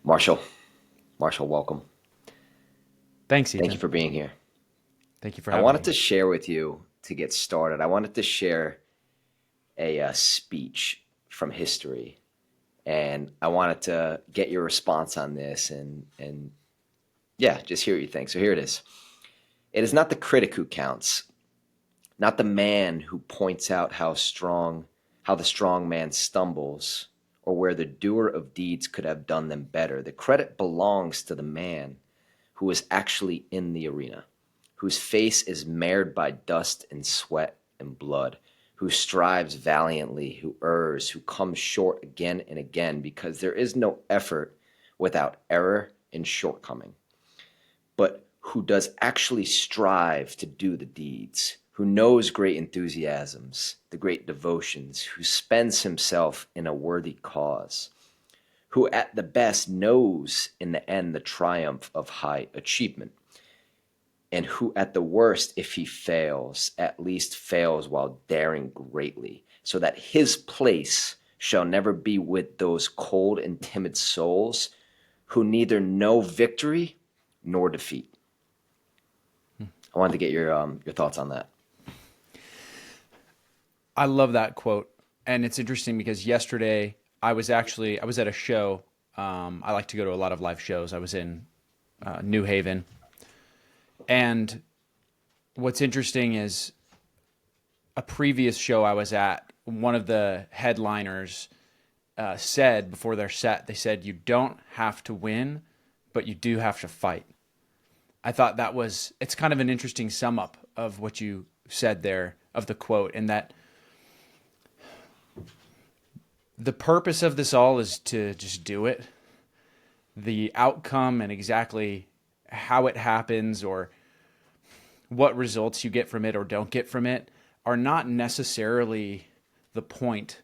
Marshall, welcome. Thanks, Thank you Ethan. for being here. Thank you for I having wanted me. to share with you to get started. I wanted to share a speech from history, and I wanted to get your response on this, and yeah, just hear what you think. So here it is. It is not the critic who counts, not the man who points out how the strong man stumbles, or where the doer of deeds could have done them better. The credit belongs to the man who is actually in the arena, whose face is marred by dust and sweat and blood, who strives valiantly, who errs, who comes short again and again, because there is no effort without error and shortcoming, but who does actually strive to do the deeds, who knows great enthusiasms, the great devotions, who spends himself in a worthy cause, who at the best knows in the end the triumph of high achievement, and who at the worst, if he fails, at least fails while daring greatly, so that his place shall never be with those cold and timid souls who neither know victory nor defeat. I wanted to get your thoughts on that. I love that quote, and it's interesting because yesterday I was at a show. I like to go to a lot of live shows. I was in New Haven, and what's interesting is a previous show I was at. One of the headliners said before their set, they said, "You don't have to win, but you do have to fight." I thought that was it's kind of an interesting sum up of what you said there of the quote, and that the purpose of this all is to just do it. The outcome and exactly how it happens or what results you get from it or don't get from it are not necessarily the point.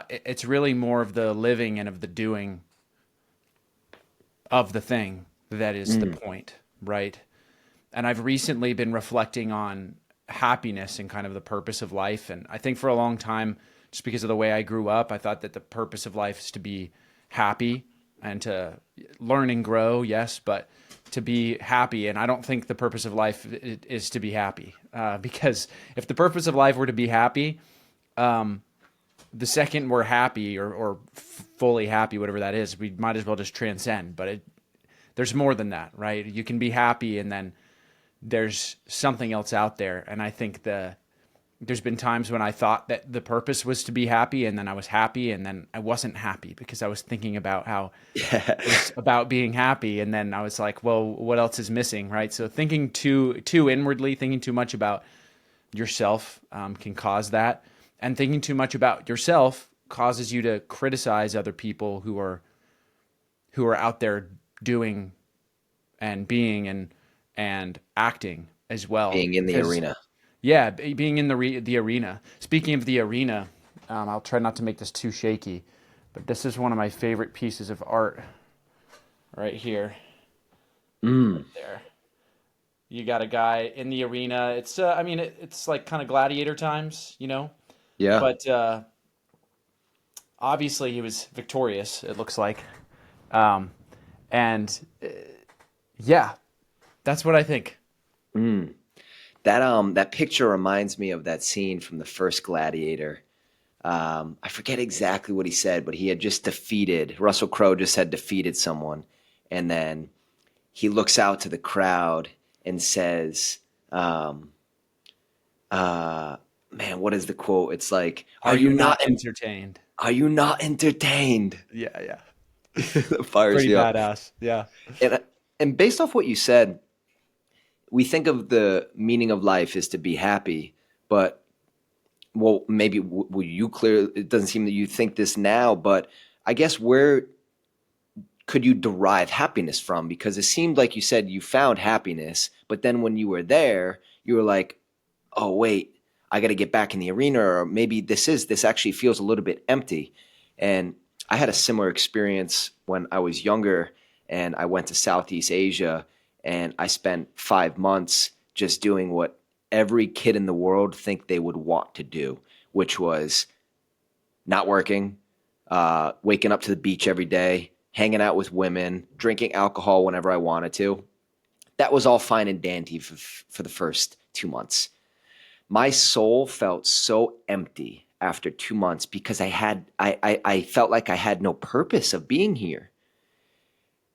It's really more of the living and of the doing of the thing that is the Mm, point, right? And I've recently been reflecting on happiness and kind of the purpose of life. And I think for a long time, just because of the way I grew up, I thought that the purpose of life is to be happy and to learn and grow, yes, but to be happy. And I don't think the purpose of life is to be happy. Because if the purpose of life were to be happy, the second we're happy or fully happy, whatever that is, we might as well just transcend. But there's more than that, right? You can be happy and then there's something else out there. And I think there's been times when I thought that the purpose was to be happy and then I was happy and then I wasn't happy because I was thinking about how yeah. it was about being happy. And then I was like, well, what else is missing, right? So thinking too inwardly, thinking too much about yourself can cause that. And thinking too much about yourself causes you to criticize other people who are out there doing and being and acting as well. Being in the Because arena. yeah, being in the arena. Speaking of the arena, I'll try not to make this too shaky, but this is one of my favorite pieces of art right here, Mm, right there. You got a guy in the arena. I mean, it's like kind of gladiator times, yeah. but obviously he was victorious. It looks like, um, and yeah, that's what I think. Mm. That picture reminds me of that scene from the first Gladiator. I forget exactly what he said, but he had just defeated Russell Crowe just had defeated someone, and then he looks out to the crowd and says, um, uh, "Man, what is the quote? It's like, Are you not entertained? are you not entertained?" Yeah, yeah. That fires Pretty you up. badass. Yeah. And and based off what you said, we think of the meaning of life is to be happy, but well, maybe will you clear? It doesn't seem that you think this now, but I guess where could you derive happiness from? Because it seemed like you said you found happiness, but then when you were there, you were like, "Oh wait, I got to get back in the arena," or maybe this actually feels a little bit empty. And I had a similar experience when I was younger, and I went to Southeast Asia, and I spent 5 months just doing what every kid in the world think they would want to do, which was not working, waking up to the beach every day, hanging out with women, drinking alcohol whenever I wanted to. That was all fine and dandy for the first 2 months. My soul felt so empty after 2 months because I felt like I had no purpose of being here.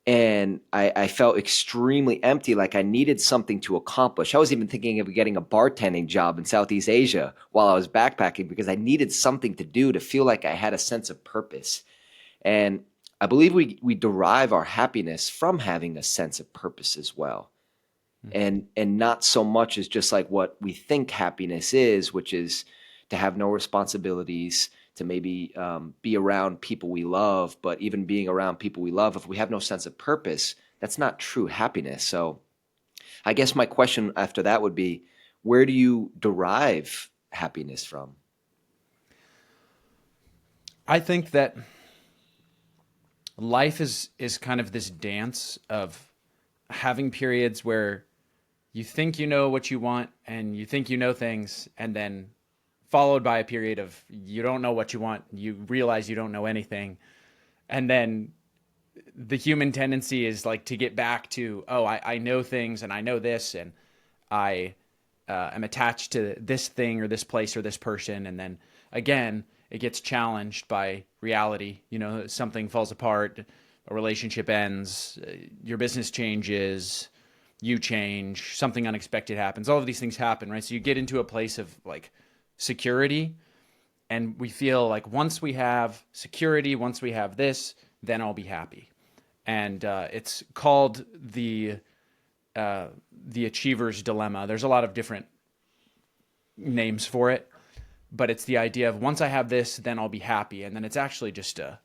And I felt extremely empty, like I needed something to accomplish. I was even thinking of getting a bartending job in Southeast Asia while I was backpacking because I needed something to do to feel like I had a sense of purpose. And I believe we derive our happiness from having a sense of purpose as well. And not so much as just like what we think happiness is, which is to have no responsibilities, to maybe be around people we love. But even being around people we love, if we have no sense of purpose, that's not true happiness. So I guess my question after that would be, where do you derive happiness from? I think that life is kind of this dance of having periods where you think you know what you want and you think you know things, and then followed by a period of you don't know what you want, you realize you don't know anything, and then the human tendency is like to get back to, oh, I know things and I know this, and I am attached to this thing or this place or this person, and then again it gets challenged by reality. You know, something falls apart, a relationship ends, your business changes, you change, something unexpected happens. All of these things happen, right? So you get into a place of like security, and we feel like once we have security, once we have this, then I'll be happy. And it's called the achiever's dilemma. There's a lot of different names for it, but it's the idea of once I have this, then I'll be happy. And then it's actually just a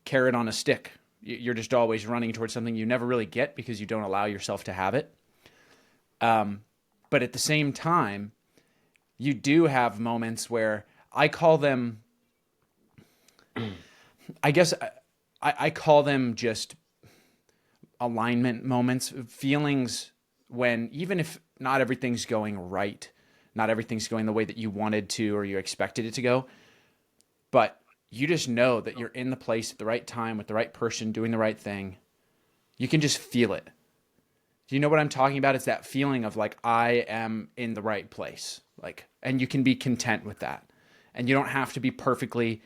carrot on a stick. You're just always running towards something you never really get because you don't allow yourself to have it. But at the same time, you do have moments where I call them, I guess I call them just alignment moments, feelings when even if not everything's going right, not everything's going the way that you wanted to or you expected it to go, but you just know that you're in the place at the right time with the right person doing the right thing. You can just feel it. Do you know what I'm talking about? It's that feeling of like, I am in the right place. Like, and you can be content with that. And you don't have to be perfectly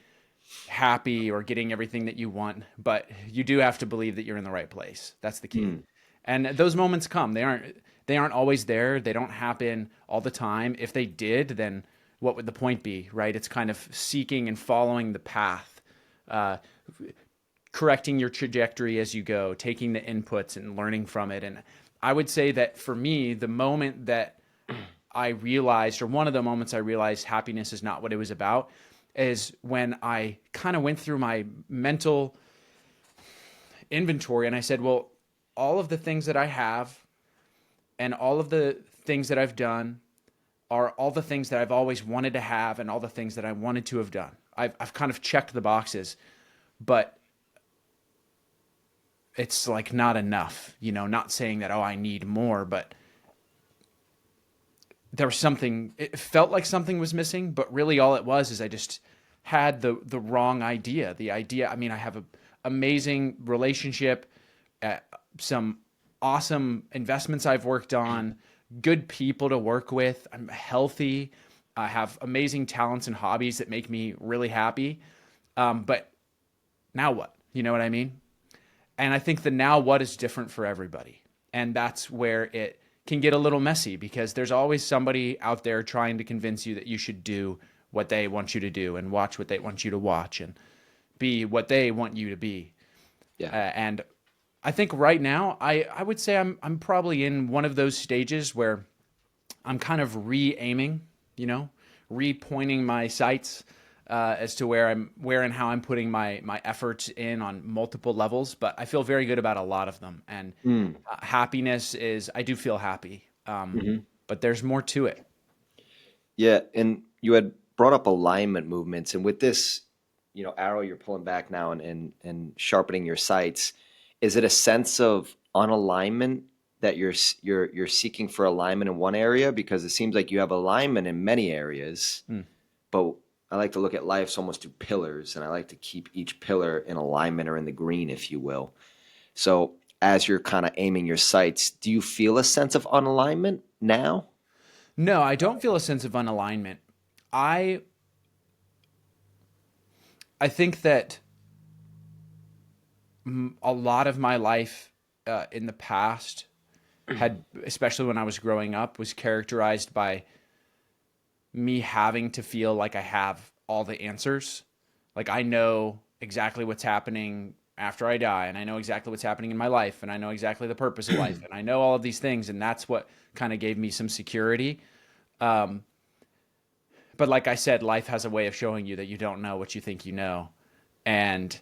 happy or getting everything that you want, but you do have to believe that you're in the right place. That's the key. And those moments come. They aren't always there. They don't happen all the time. If they did, then what would the point be, right? It's kind of seeking and following the path, correcting your trajectory as you go, taking the inputs and learning from it. And I would say that for me, the moment that I realized, or one of the moments I realized happiness is not what it was about, is when I kind of went through my mental inventory and I said, well, all of the things that I have and all of the things that I've done are all the things that I've always wanted to have and all the things that I wanted to have done. I've kind of checked the boxes, but it's like not enough, you know, not saying that, oh, I need more, but there was something, it felt like something was missing, but really all it was is I just had the wrong idea. The idea, I mean, I have an amazing relationship, some awesome investments I've worked on, good people to work with. I'm healthy. I have amazing talents and hobbies that make me really happy. But now what? You know what I mean? And I think the now what is different for everybody. And that's where it can get a little messy because there's always somebody out there trying to convince you that you should do what they want you to do and watch what they want you to watch and be what they want you to be. Yeah. And I think right now, I would say I'm probably in one of those stages where I'm kind of re-aiming, you know, re-pointing my sights as to where and how I'm putting my efforts in on multiple levels. But I feel very good about a lot of them. And happiness is, I do feel happy, but there's more to it. Yeah, and you had brought up alignment movements, and with this, arrow you're pulling back now and sharpening your sights, is it a sense of unalignment that you're seeking for alignment in one area? Because it seems like you have alignment in many areas, but I like to look at life's almost through pillars, and I like to keep each pillar in alignment or in the green, if you will. So as you're kind of aiming your sights, do you feel a sense of unalignment now? No, I don't feel a sense of unalignment. I I think that a lot of my life in the past had, especially when I was growing up, was characterized by me having to feel like I have all the answers. Like I know exactly what's happening after I die, and I know exactly what's happening in my life, and I know exactly the purpose of life, and I know all of these things, and that's what kind of gave me some security. Um, but like I said, life has a way of showing you that you don't know what you think you know, and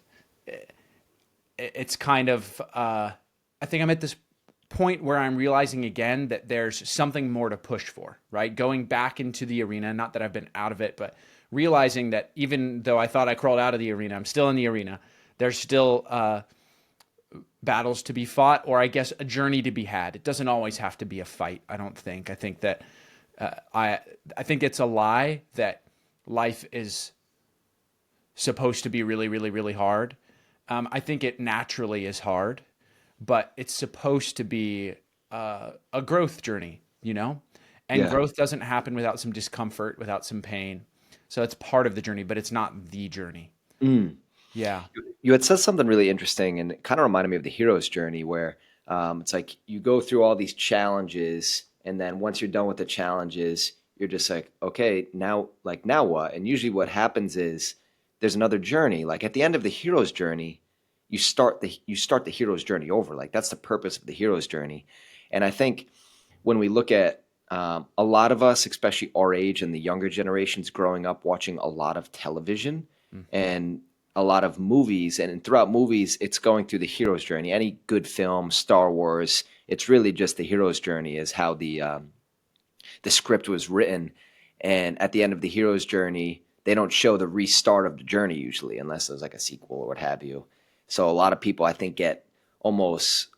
it's kind of I think I'm at this point where I'm realizing again that there's something more to push for, right? Going back into the arena, not that I've been out of it, but realizing that even though I thought I crawled out of the arena, I'm still in the arena. There's still battles to be fought, or I guess a journey to be had. It doesn't always have to be a fight. I don't think. I think that uh, I I think it's a lie that life is supposed to be really, really, really hard. I think it naturally is hard, but it's supposed to be a growth journey, you know? And Yeah. growth doesn't happen without some discomfort, without some pain. So it's part of the journey, but it's not the journey. Mm. Yeah. You had said something really interesting, and it kind of reminded me of the hero's journey, where it's like you go through all these challenges, and then once you're done with the challenges, you're just like, okay, now, like, now what? And usually, what happens is there's another journey. Like at the end of the hero's journey, you start the hero's journey over. Like that's the purpose of the hero's journey. And I think when we look at a lot of us, especially our age and the younger generations, growing up watching a lot of television Hmm. and a lot of movies, and throughout movies, it's going through the hero's journey. Any good film, Star Wars, it's really just the hero's journey is how the script was written. And at the end of the hero's journey, they don't show the restart of the journey usually, unless there's like a sequel or what have you. So a lot of people, I think, get almost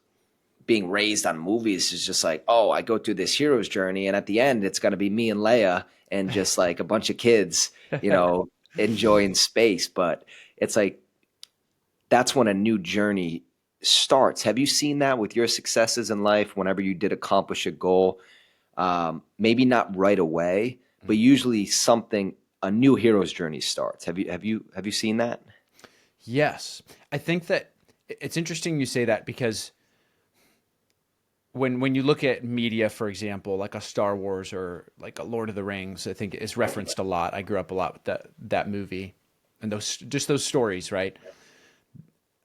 being raised on movies is just like, oh, I go through this hero's journey, and at the end, it's going to be me and Leia and just like a bunch of kids, you know, enjoying space. But it's like that's when a new journey starts. Have you seen that with your successes in life? Whenever you did accomplish a goal, maybe not right away, but usually something a new hero's journey starts. Have you seen that? Yes. I think that it's interesting you say that because when you look at media, for example, like a Star Wars or like a Lord of the Rings, I think is referenced a lot. I grew up a lot with that movie and those stories, right?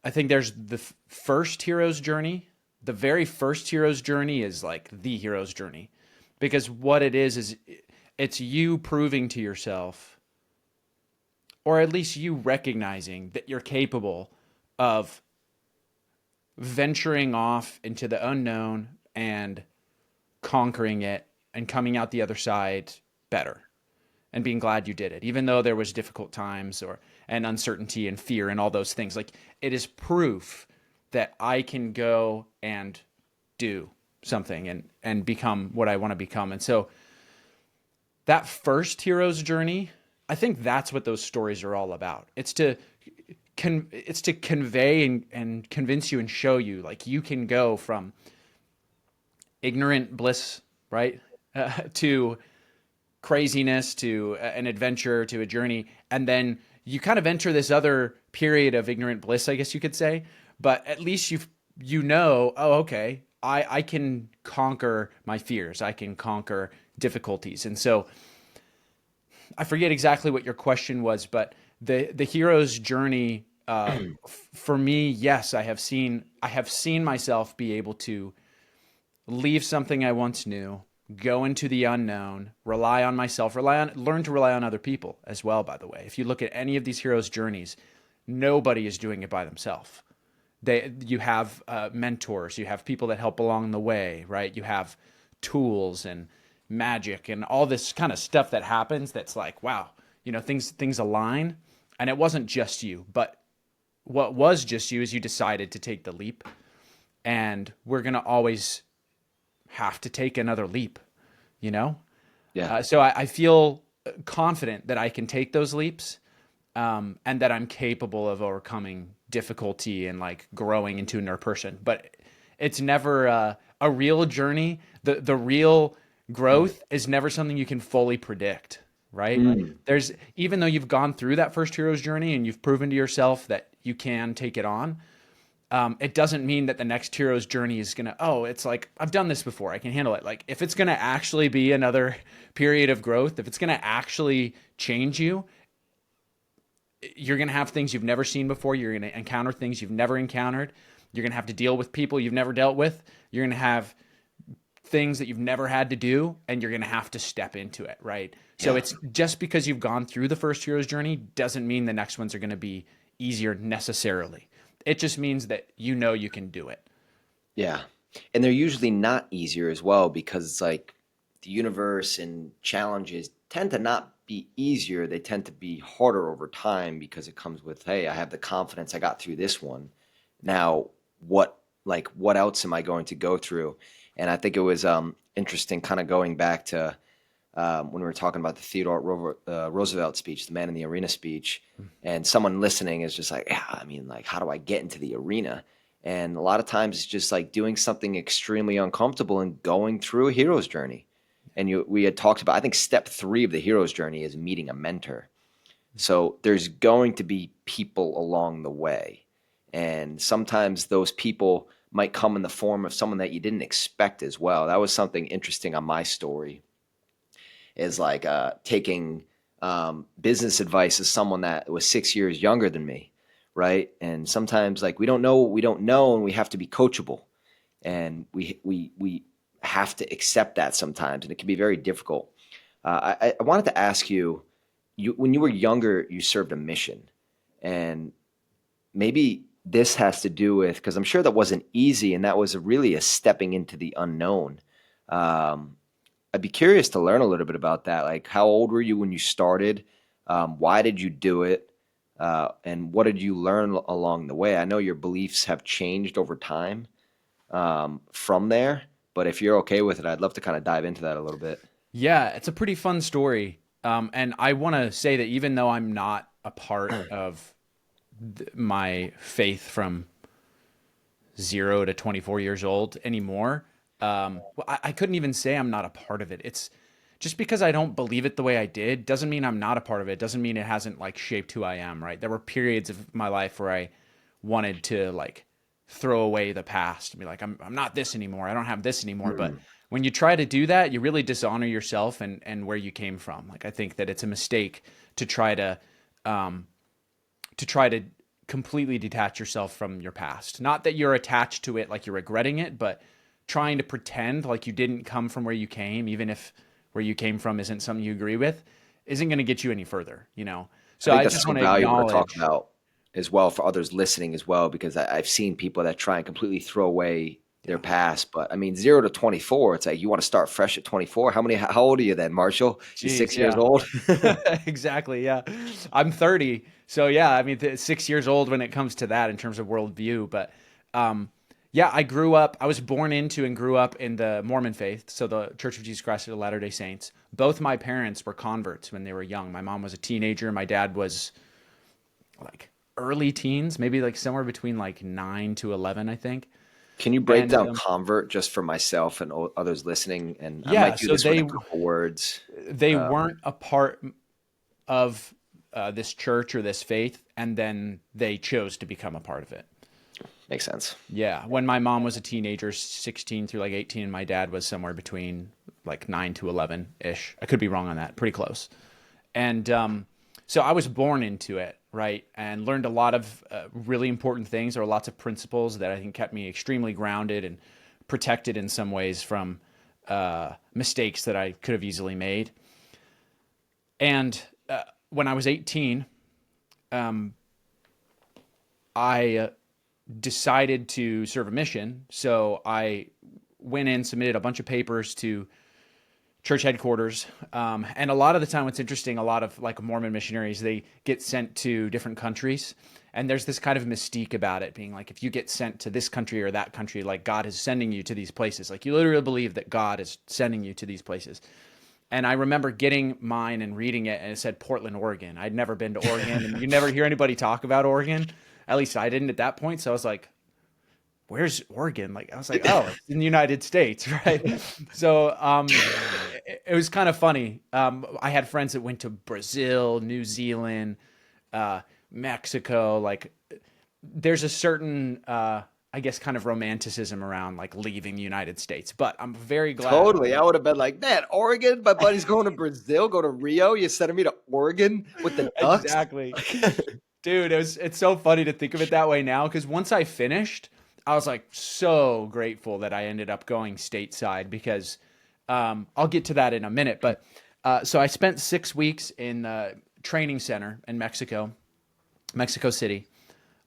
I think there's the first hero's journey. The very first hero's journey is like the hero's journey because what it is it's you proving to yourself, or at least you recognizing that you're capable of venturing off into the unknown and conquering it and coming out the other side better and being glad you did it even though there was difficult times or and uncertainty and fear and all those things. Like it is proof that I can go and do something and become what I want to become. And so that first hero's journey, I think that's what those stories are all about. It's to convey and convince you and show you like you can go from ignorant bliss, right, to craziness, to an adventure, to a journey, and then you kind of enter this other period of ignorant bliss, I guess you could say. But at least oh, okay, I can conquer my fears, I can conquer difficulties, and so I forget exactly what your question was, but the hero's journey for me, yes, I have seen myself be able to leave something I once knew, go into the unknown, rely on myself, learn to rely on other people as well, by the way. If you look at any of these heroes' journeys, nobody is doing it by themselves. You have mentors, you have people that help along the way, right? You have tools and magic and all this kind of stuff that happens that's like, wow, things align. And it wasn't just you, but what was just you is you decided to take the leap. And we're going to always have to take another leap, you know? Yeah. So I feel confident that I can take those leaps, and that I'm capable of overcoming difficulty and like growing into another person. But it's never a real journey. The real growth is never something you can fully predict, right? Mm. There's even though you've gone through that first hero's journey and you've proven to yourself that you can take it on, it doesn't mean that the next hero's journey is gonna, oh, it's like I've done this before, I can handle it. Like if it's gonna actually be another period of growth, if it's gonna actually change you, you're going to have things you've never seen before. You're going to encounter things you've never encountered. You're going to have to deal with people you've never dealt with. You're going to have things that you've never had to do, and you're going to have to step into it, right? So Yeah. it's just because you've gone through the first hero's journey doesn't mean the next ones are going to be easier necessarily. It just means that you know you can do it. Yeah. And they're usually not easier as well because it's like the universe and challenges tend to not be easier. They tend to be harder over time because it comes with, hey, I have the confidence I got through this one. Now, what else am I going to go through? And I think it was interesting kind of going back to when we were talking about the Roosevelt speech, the Man in the Arena speech, and someone listening is just like, yeah, I mean, like, how do I get into the arena? And a lot of times it's just like doing something extremely uncomfortable and going through a hero's journey. And we had talked about, I think step 3 of the hero's journey is meeting a mentor. So there's going to be people along the way. And sometimes those people might come in the form of someone that you didn't expect as well. That was something interesting on my story is like taking business advice as someone that was 6 years younger than me, right? And sometimes like we don't know what we don't know, and we have to be coachable, and we have to accept that sometimes, and it can be very difficult. I wanted to ask you, when you were younger, you served a mission, and maybe this has to do with because I'm sure that wasn't easy, and that was really a stepping into the unknown. Um, I'd be curious to learn a little bit about that. Like, how old were you when you started? Why did you do it? And what did you learn along the way? I know your beliefs have changed over time from there, but if you're okay with it, I'd love to kind of dive into that a little bit. Yeah, it's a pretty fun story. And I want to say that even though I'm not a part of my faith from 0 to 24 years old anymore, well, I couldn't even say I'm not a part of it. It's just because I don't believe it the way I did doesn't mean I'm not a part of it. Doesn't mean it hasn't like shaped who I am, right? There were periods of my life where I wanted to like throw away the past and be like, I'm not this anymore. I don't have this anymore. But Mm. when you try to do that, you really dishonor yourself and where you came from. Like I think that it's a mistake to um, try to completely detach yourself from your past. Not that you're attached to it like you're regretting it, but trying to pretend like you didn't come from where you came, even if where you came from isn't something you agree with, isn't going to get you any further, you know? I So think I that's just so want to valuable to talk acknowledge. about as well for others listening as well, because I've seen people that try and completely throw away their Yeah. past. But I mean, 0 to 24, it's like you want to start fresh at 24. How old are you then, Marshall? You Jeez. 6 years Yeah. old? Exactly. Yeah. I'm 30. So yeah, I mean, 6 years old when it comes to that in terms of worldview. But um, yeah, I was born into and grew up in the Mormon faith. So the Church of Jesus Christ of the Latter-day Saints. Both my parents were converts when they were young. My mom was a teenager. My dad was like early teens, maybe like somewhere between like 9 to 11, I think. Can you break And down convert just for myself and others listening? And I yeah, might do so this with a couple words. they Uh, weren't a part of this church or this faith, and then they chose to become a part of it. Makes sense. Yeah, when my mom was a teenager, 16 through like 18, and my dad was somewhere between like 9 to 11 ish. I could be wrong on that, pretty close. And so I was born into it, right? And learned a lot of really important things. There were lots of principles that I think kept me extremely grounded and protected in some ways from mistakes that I could have easily made. And when I was 18, um, I decided to serve a mission. So I went in, submitted a bunch of papers to church headquarters. And a lot of the time, what's interesting, a lot of like Mormon missionaries, they get sent to different countries. And there's this kind of mystique about it being like, if you get sent to this country or that country, like God is sending you to these places. Like you literally believe that God is sending you to these places. And I remember getting mine and reading it, and it said Portland, Oregon. I'd never been to Oregon, and you never hear anybody talk about Oregon. At least I didn't at that point. So I was like, where's Oregon? Like, I was like, oh, it's in the United States, right? So it was kind of funny. I had friends that went to Brazil, New Zealand, Mexico. Like, there's a certain, I guess, kind of romanticism around like leaving the United States. But I'm very glad. Totally. I would have been like, man, Oregon, my buddy's going to Brazil, go to Rio. You're sending me to Oregon with the Ducks? Exactly. Dude, it's so funny to think of it that way now, because once I finished, I was like so grateful that I ended up going stateside, because I'll get to that in a minute. But so I spent 6 weeks in the training center in Mexico City,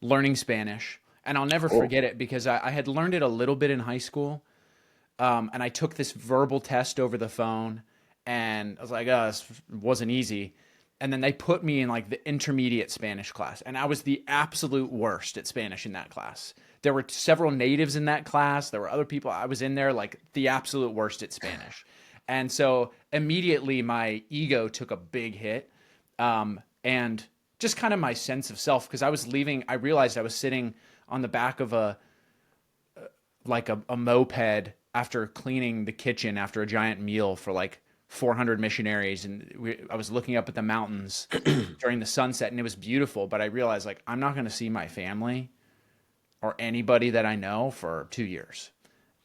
learning Spanish. And I'll never Cool. forget it, because I had learned it a little bit in high school. And I took this verbal test over the phone, and I was like, oh, this wasn't easy. And then they put me in like the intermediate Spanish class, and I was the absolute worst at Spanish in that class. There were several natives in that class. There were other people. I was in there like the absolute worst at Spanish. And so immediately my ego took a big hit. And just kind of my sense of self, because I was leaving, I realized I was sitting on the back of a moped after cleaning the kitchen after a giant meal for like 400 missionaries, and I was looking up at the mountains during the sunset, and it was beautiful. But I realized, like, I'm not going to see my family or anybody that I know for 2 years,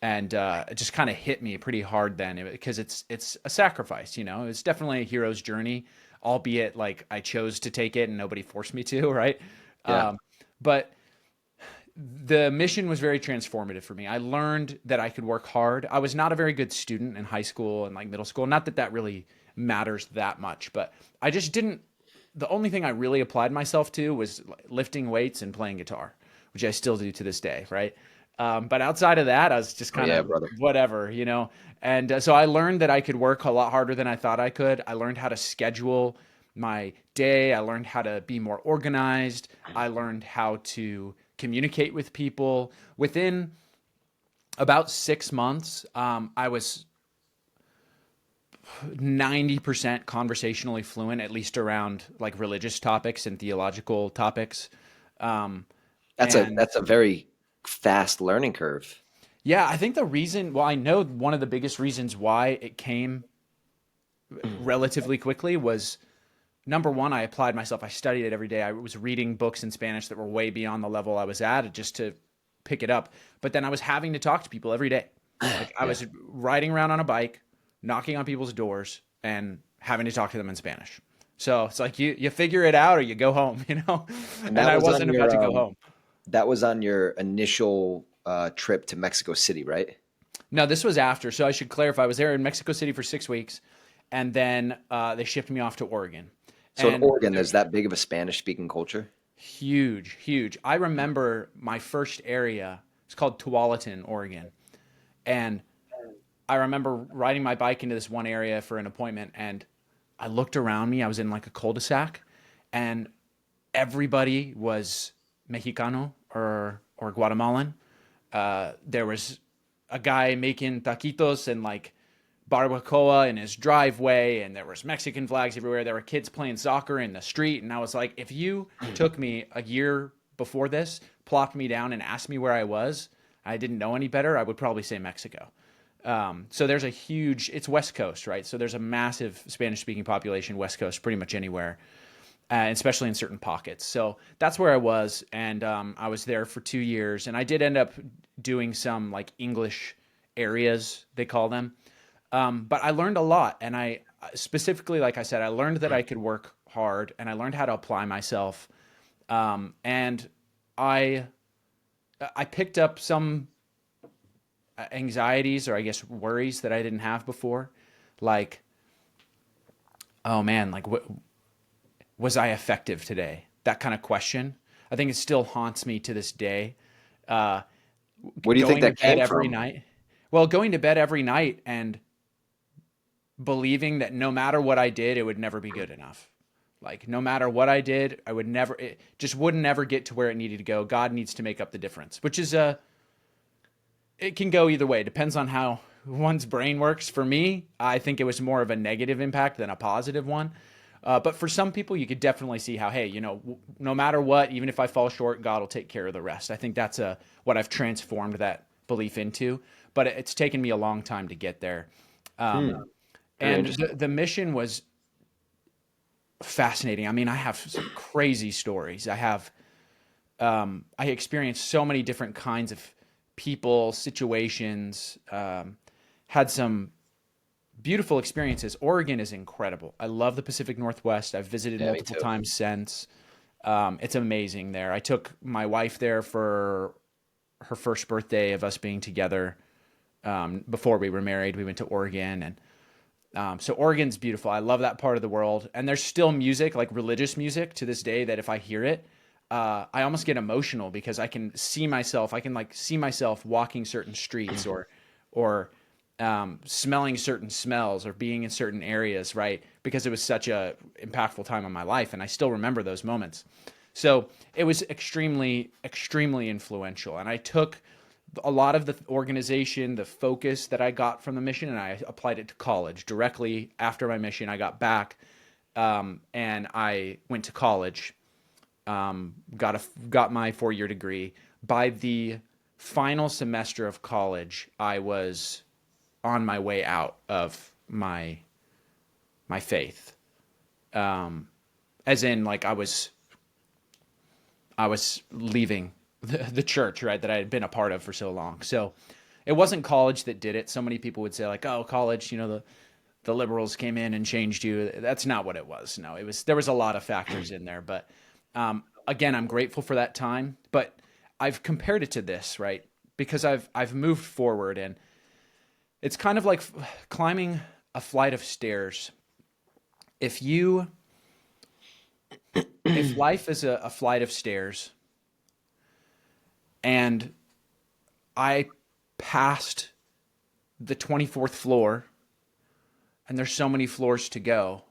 and it just kind of hit me pretty hard then, because it's a sacrifice. It's definitely a hero's journey, albeit like I chose to take it and nobody forced me to, right? Yeah. But the mission was very transformative for me. I learned that I could work hard. I was not a very good student in high school and like middle school. Not that that really matters that much, but I just didn't. The only thing I really applied myself to was lifting weights and playing guitar, which I still do to this day, right? But outside of that, I was just Oh, kind yeah, of brother. whatever. And so I learned that I could work a lot harder than I thought I could. I learned how to schedule my day. I learned how to be more organized. I learned how to communicate with people. Within about 6 months, I was 90% conversationally fluent, at least around like religious topics and theological topics. Um, and That's a very fast learning curve. yeah, I think well, I know one of the biggest reasons why it came relatively quickly was, number one, I applied myself. I studied it every day. I was reading books in Spanish that were way beyond the level I was at just to pick it up. But then I was having to talk to people every day. Like, I Yeah. was riding around on a bike, knocking on people's doors, and having to talk to them in Spanish. So it's like you figure it out or you go home. And And I wasn't about to go home. that was on your initial trip to Mexico City, right? No, this was after. So I should clarify. I was there in Mexico City for 6 weeks, and then they shipped me off to Oregon. So in And Oregon, there's that big of a Spanish speaking culture. huge, huge. I remember my first area. It's called Tualatin, Oregon, and I remember riding my bike into this one area for an appointment, and I looked around me. I was in like a cul-de-sac, and everybody was Mexicano or Guatemalan. There was a guy making taquitos and like barbacoa in his driveway, and there was Mexican flags everywhere. There were kids playing soccer in the street, and I was like, if you took me a year before this, plopped me down, and asked me where I was, I didn't know any better, I would probably say Mexico. So there's it's West Coast, right? So there's a massive Spanish-speaking population West Coast, pretty much anywhere, especially in certain pockets. So that's where I was, and I was there for 2 years, and I did end up doing some like English areas, they call them. But I learned a lot, and I specifically, like I said, I learned that I could work hard, and I learned how to apply myself. And I picked up some anxieties, or I guess worries, that I didn't have before, like, oh man, like was I effective today? That kind of question. I think it still haunts me to this day. Uh, Where do you think Going to that bed came every from? night. Well, going to bed every night and believing that no matter what I did, it would never be good enough. Like, no matter what I did, I would never, it just wouldn't ever get to where it needed to go. God needs to make up the difference, which is it can go either way. It depends on how one's brain works. For me, I think it was more of a negative impact than a positive one. But for some people, you could definitely see how, hey, no matter what, even if I fall short, God will take care of the rest. I think that's what I've transformed that belief into. But it's taken me a long time to get there. Hmm. Very And interesting. the mission was fascinating. I mean, I have some crazy stories. I experienced so many different kinds of people, situations, had some beautiful experiences. Oregon is incredible. I love the Pacific Northwest. I've visited Yeah, me multiple too. times since. It's amazing there. I took my wife there for her first birthday of us being together. Before we were married, we went to Oregon, and so Oregon's beautiful. I love that part of the world. And there's still music, like religious music to this day, that if I hear it, I almost get emotional because I can see myself. I can like see myself walking certain streets or smelling certain smells or being in certain areas, right? Because it was such a impactful time in my life, and I still remember those moments. So it was extremely, extremely influential. And I took a lot of the organization, the focus that I got from the mission, and I applied it to college. Directly after my mission, I got back, and I went to college, got my 4 year degree. By the final semester of college, I was on my way out of my faith, as in like I was leaving the church, right, that I had been a part of for so long. So it wasn't college that did it. So many people would say like, "Oh, college, the liberals came in and changed you." That's not what it was. No, there was a lot of factors in there, but again, I'm grateful for that time. But I've compared it to this, right, because I've moved forward, and it's kind of like climbing a flight of stairs. If you if life is a flight of stairs, and I passed the 24th floor, and there's so many floors to go.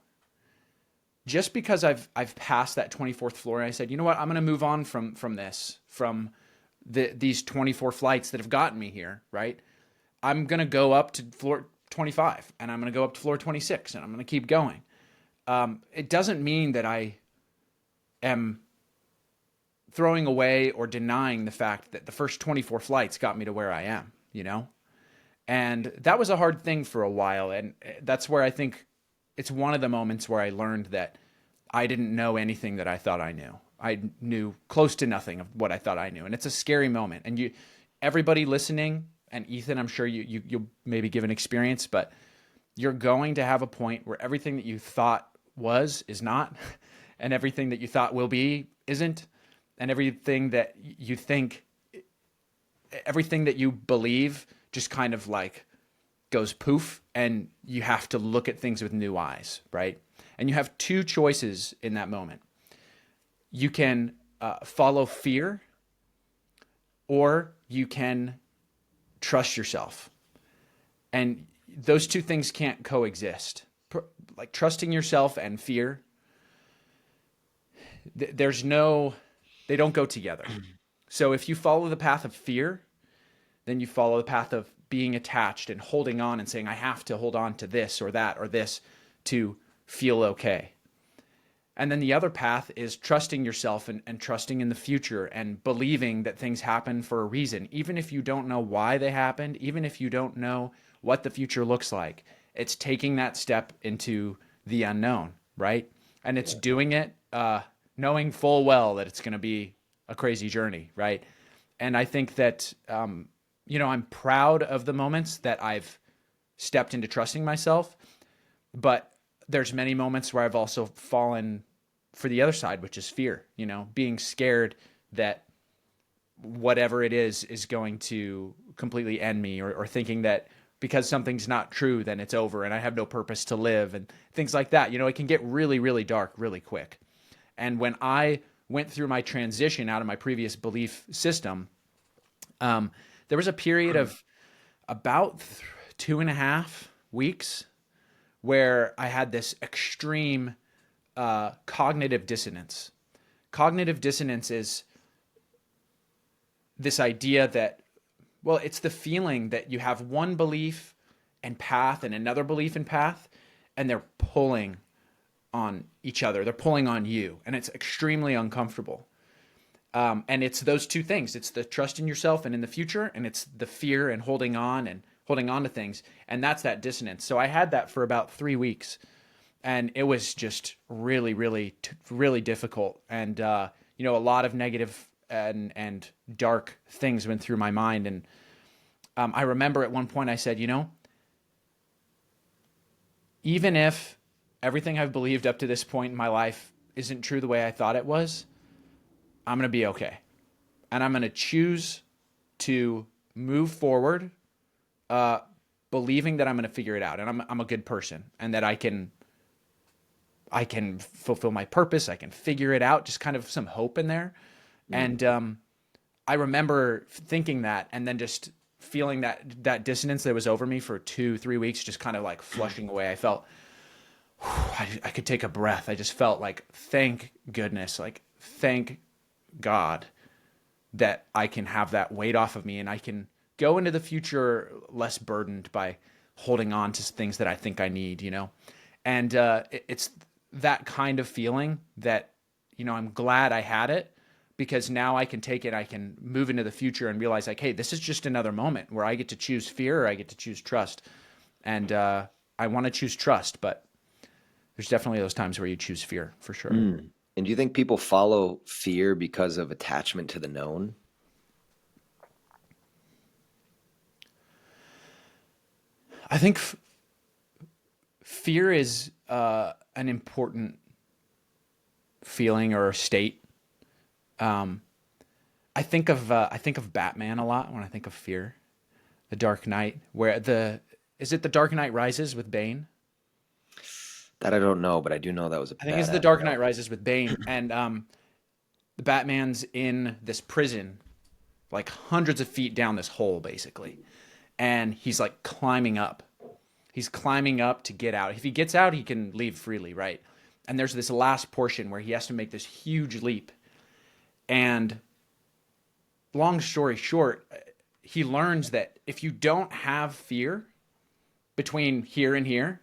Just because I've passed that 24th floor, and I said, you know what, I'm going to move on from these 24 flights that have gotten me here, right? I'm going to go up to floor 25, and I'm going to go up to floor 26, and I'm going to keep going. It doesn't mean that I am throwing away or denying the fact that the first 24 flights got me to where I am, And that was a hard thing for a while. And that's where I think it's one of the moments where I learned that I didn't know anything that I thought I knew. I knew close to nothing of what I thought I knew. And it's a scary moment. And everybody listening, and Ethan, I'm sure you'll maybe give an experience, but you're going to have a point where everything that you thought was is not, and everything that you thought will be isn't, and everything that you believe just kind of like goes poof, and you have to look at things with new eyes, right? And you have two choices in that moment. You can follow fear, or you can trust yourself. And those two things can't coexist. Like trusting yourself and fear, there's no, they don't go together. So if you follow the path of fear, then you follow the path of being attached and holding on and saying, I have to hold on to this or that or this to feel okay. And then the other path is trusting yourself and trusting in the future and believing that things happen for a reason, even if you don't know why they happened, even if you don't know what the future looks like. It's taking that step into the unknown, right? And it's doing it knowing full well that it's going to be a crazy journey, right? And I think that, I'm proud of the moments that I've stepped into trusting myself, but there's many moments where I've also fallen for the other side, which is fear, being scared that whatever it is going to completely end me, or thinking that because something's not true, then it's over and I have no purpose to live and things like that. It can get really, really dark really quick. And when I went through my transition out of my previous belief system, there was a period of about 2.5 weeks where I had this extreme cognitive dissonance. Cognitive dissonance is this idea that, well, it's the feeling that you have one belief and path and another belief in path, and they're pulling on each other. They're pulling on you, and it's extremely uncomfortable. And it's those two things. It's the trust in yourself and in the future, and it's the fear and holding on to things. And that's that dissonance. So I had that for about 3 weeks, and it was just really, really, really difficult. And, a lot of negative and dark things went through my mind. And I remember at one point I said, even if everything I've believed up to this point in my life isn't true the way I thought it was, I'm going to be okay. And I'm going to choose to move forward, believing that I'm going to figure it out. And I'm a good person, and that I can fulfill my purpose. I can figure it out. Just kind of some hope in there. And I remember thinking that, and then just feeling that dissonance that was over me for 2-3 weeks, just kind of like flushing away. I felt, I could take a breath. I just felt like, thank goodness, like thank God that I can have that weight off of me, and I can go into the future less burdened by holding on to things that I think I need, And it's that kind of feeling that, I'm glad I had it, because now I can take it, I can move into the future and realize, like, hey, this is just another moment where I get to choose fear or I get to choose trust. And I want to choose trust, but there's definitely those times where you choose fear, for sure. And do you think people follow fear because of attachment to the known? I think fear is an important feeling or state. I think of Batman a lot when I think of fear. The Dark Knight, is it The Dark Knight Rises with Bane? That I don't know, but I do know that was a I think it's The badass Dark film. Knight Rises with Bane, and the Batman's in this prison, like hundreds of feet down this hole, basically, and he's like climbing up. He's climbing up to get out. If he gets out, he can leave freely, right? And there's this last portion where he has to make this huge leap. And long story short, he learns that if you don't have fear between here and here,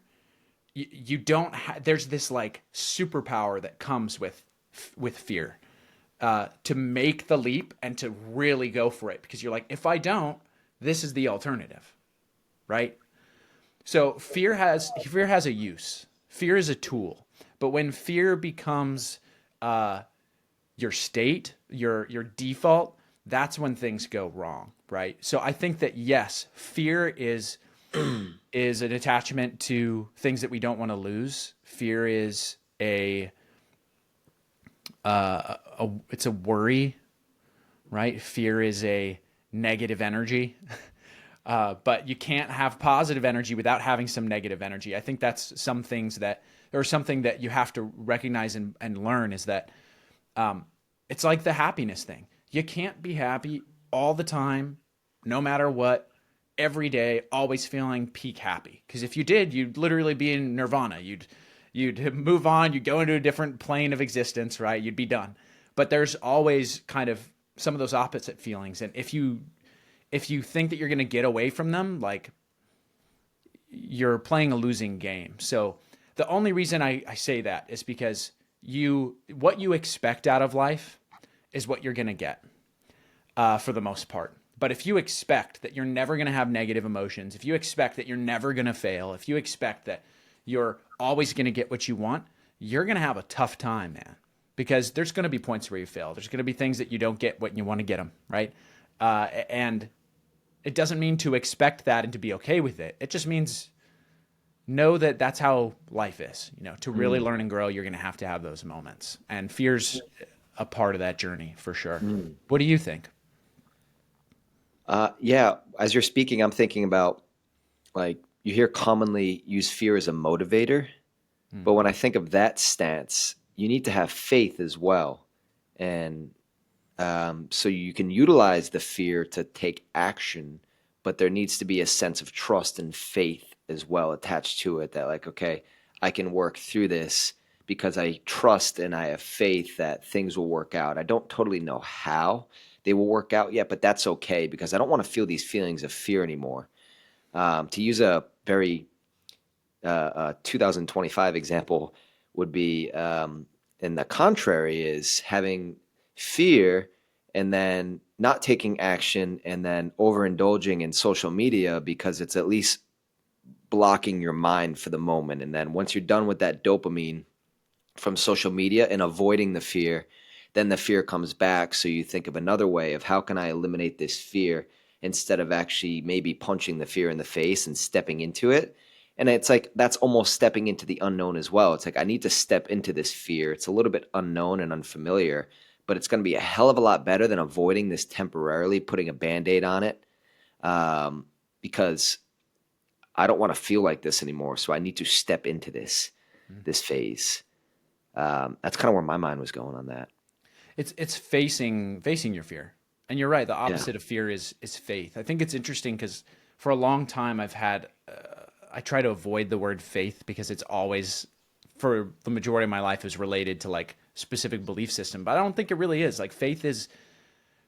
you don't there's this like superpower that comes with fear, to make the leap and to really go for it, because you're like, if I don't, this is the alternative, right? So fear has a use. Fear is a tool, but when fear becomes your state, your default, that's when things go wrong, right? So I think that yes, fear is an attachment to things that we don't want to lose. Fear is it's a worry, right? Fear is a negative energy. But you can't have positive energy without having some negative energy. I think that's something that you have to recognize and learn, is that it's like the happiness thing. You can't be happy all the time, no matter what, every day, always feeling peak happy. Because if you did, you'd literally be in nirvana. You'd move on. You'd go into a different plane of existence, right? You'd be done. But there's always kind of some of those opposite feelings, and if you think that you're going to get away from them, like, you're playing a losing game. So the only reason I say that is because what you expect out of life is what you're going to get, for the most part. But if you expect that you're never going to have negative emotions, if you expect that you're never going to fail, if you expect that you're always going to get what you want, you're going to have a tough time, man. Because there's going to be points where you fail. There's going to be things that you don't get when you want to get them, right? And it doesn't mean to expect that and to be okay with it. It just means know that that's how life is. To really learn and grow, you're going to have those moments. And fear's a part of that journey, for sure. What do you think? Yeah, as you're speaking, I'm thinking about, like, you hear commonly use fear as a motivator, but when I think of that stance, you need to have faith as well. And so you can utilize the fear to take action, but there needs to be a sense of trust and faith as well attached to it, that, like, okay, I can work through this because I trust and I have faith that things will work out. I don't totally know how they will work out yet, but that's okay, because I don't want to feel these feelings of fear anymore. To use a very 2025 example would be, and the contrary is having fear and then not taking action and then overindulging in social media because it's at least blocking your mind for the moment. And then once you're done with that dopamine from social media and avoiding the fear, then the fear comes back. So you think of another way of how can I eliminate this fear instead of actually maybe punching the fear in the face and stepping into it. And it's like that's almost stepping into the unknown as well. It's like I need to step into this fear. It's a little bit unknown and unfamiliar, but it's going to be a hell of a lot better than avoiding this temporarily, putting a band-aid on it, because I don't want to feel like this anymore. So I need to step into this phase. That's kind of where my mind was going on that. It's facing your fear. And you're right, the Yeah. opposite of fear is faith. I think it's interesting because for a long time I try to avoid the word faith because it's always, for the majority of my life, is related to like specific belief system. But I don't think it really is. Like faith is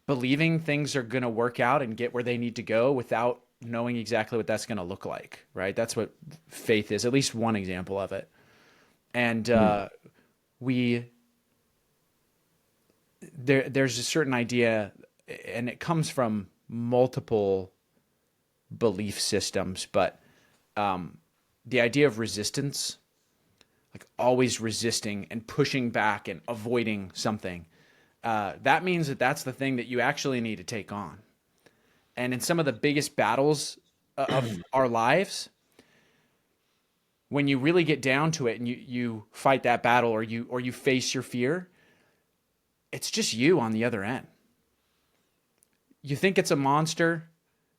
believing things are going to work out and get where they need to go without knowing exactly what that's going to look like, right? That's what faith is, at least one example of it. And we there's a certain idea, and it comes from multiple belief systems, but the idea of resistance, like always resisting and pushing back and avoiding something, that means that that's the thing that you actually need to take on. And in some of the biggest battles of our lives, when you really get down to it and you fight that battle, or you face your fear, it's just you on the other end. You think it's a monster,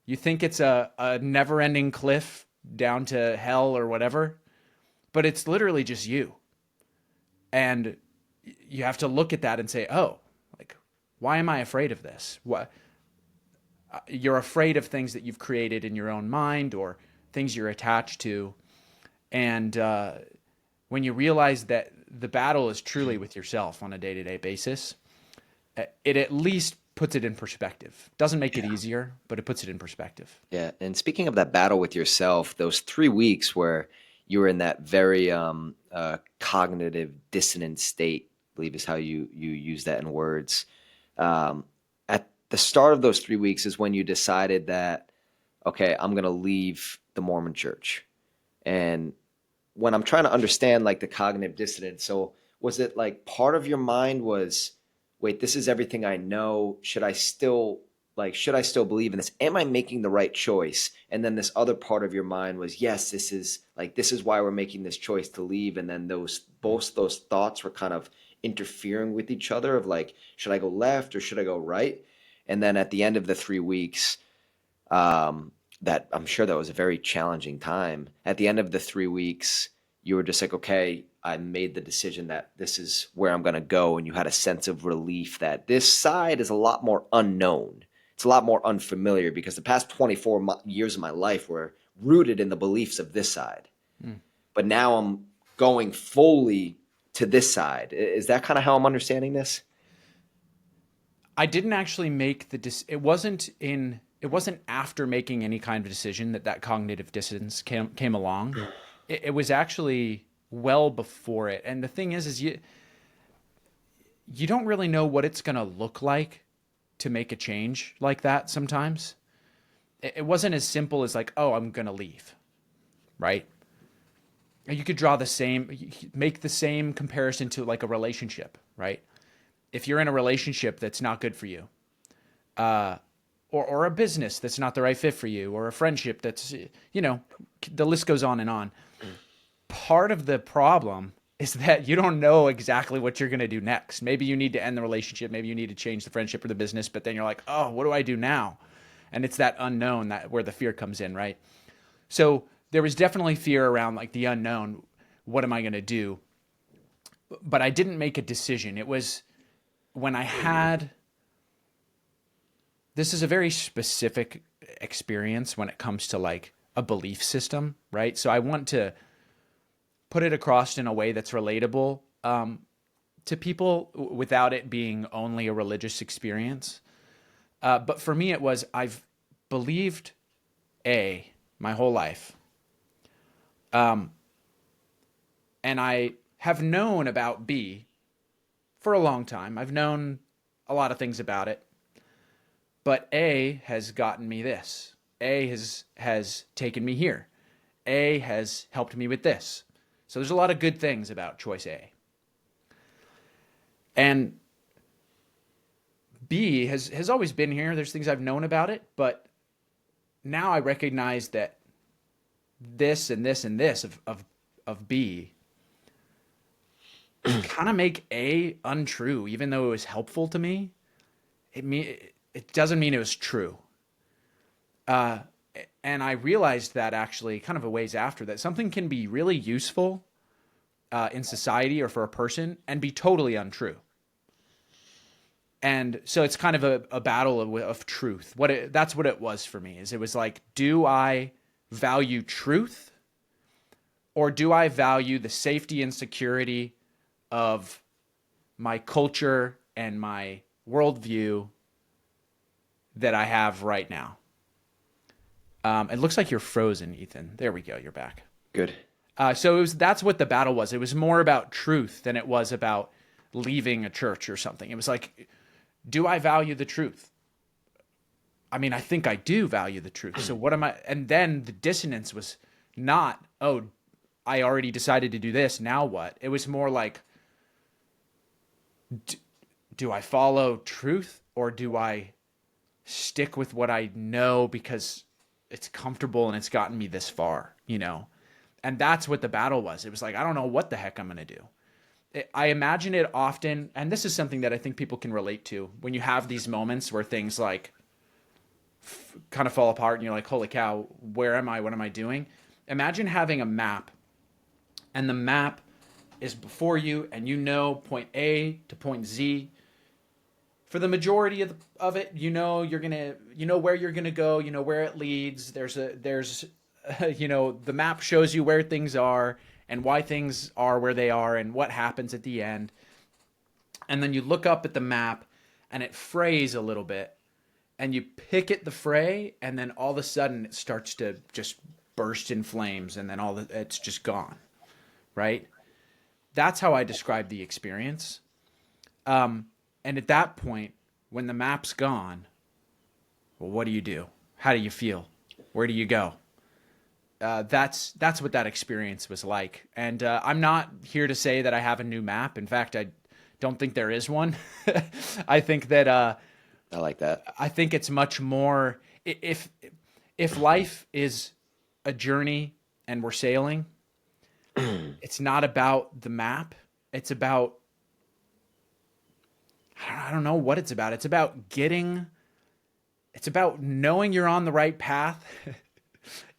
you think it's a never-ending cliff down to hell or whatever, but it's literally just you. And you have to look at that and say, oh, like, why am I afraid of this? What? You're afraid of things that you've created in your own mind or things you're attached to. And when you realize that the battle is truly with yourself on a day-to-day basis, it at least puts it in perspective. Doesn't make it easier, but it puts it in perspective. Yeah. And speaking of that battle with yourself, those 3 weeks where you were in that very cognitive dissonance state, I believe is how you use that in words. At the start of those 3 weeks is when you decided that, okay, I'm going to leave the Mormon church. And when I'm trying to understand like the cognitive dissonance, so was it like part of your mind was, wait, this is everything I know. Should I still believe in this? Am I making the right choice? And then this other part of your mind was, yes, this is why we're making this choice to leave. And then both those thoughts were kind of interfering with each other of like, should I go left or should I go right? And then at the end of the 3 weeks, that I'm sure that was a very challenging time. At the end of the 3 weeks, you were just like, okay, I made the decision that this is where I'm going to go. And you had a sense of relief that this side is a lot more unknown. It's a lot more unfamiliar because the past 24 years of my life were rooted in the beliefs of this side. Mm. But now I'm going fully to this side. Is that kind of how I'm understanding this? I didn't actually make it wasn't after making any kind of decision that cognitive dissonance came along. It was actually well before it. And the thing is you don't really know what it's going to look like to make a change like that sometimes. It wasn't as simple as like, oh, I'm going to leave, right? You could make the same comparison to like a relationship, right? If you're in a relationship that's not good for you, or a business that's not the right fit for you, or a friendship that's, the list goes on and on. Part of the problem is that you don't know exactly what you're going to do next. Maybe you need to end the relationship. Maybe you need to change the friendship or the business, but then you're like, oh, what do I do now? And it's that unknown where the fear comes in, right? So there was definitely fear around like the unknown. What am I going to do? But I didn't make a decision. It was when this is a very specific experience when it comes to like a belief system, right? So I want to put it across in a way that's relatable to people without it being only a religious experience. But for me, it was I've believed my whole life Um, and I have known about B for a long time. I've known a lot of things about it, but A has gotten me this. A has taken me here. A has helped me with this. So there's a lot of good things about choice A. And B has always been here. There's things I've known about it, but now I recognize that this and this and this of B kind of make A untrue, even though it was helpful to me. It doesn't mean it was true. And I realized that actually kind of a ways after that something can be really useful in society or for a person and be totally untrue. And so it's kind of a battle of truth. That's what it was for me. Is it was like, do I value truth, or do I value the safety and security of my culture and my worldview that I have right now? It looks like you're frozen, Ethan. There we go. You're back. Good. So that's what the battle was. It was more about truth than it was about leaving a church or something. It was like, do I value the truth? I mean, I think I do value the truth. So what am I? And then the dissonance was not, oh, I already decided to do this. Now what? It was more like, do I follow truth, or do I stick with what I know because it's comfortable and it's gotten me this far, you know? And that's what the battle was. It was like, I don't know what the heck I'm going to do. I imagine it often, and this is something that I think people can relate to, when you have these moments where things like kind of fall apart and you're like, holy cow, where am I? What am I doing? Imagine having a map, and the map is before you, and you know point A to point Z. For the majority of it, you know where you're gonna go, you know where it leads. There's the map shows you where things are and why things are where they are and what happens at the end. And then you look up at the map and it frays a little bit, and you pick at the fray, and then all of a sudden it starts to just burst in flames, and then it's just gone, right? That's how I describe the experience. And at that point, when the map's gone, well, what do you do? How do you feel? Where do you go? That's what that experience was like. And I'm not here to say that I have a new map. In fact, I don't think there is one. I think that I like that. I think it's much more, if life is a journey and we're sailing, it's not about the map. It's about, I don't know what it's about. It's about knowing you're on the right path,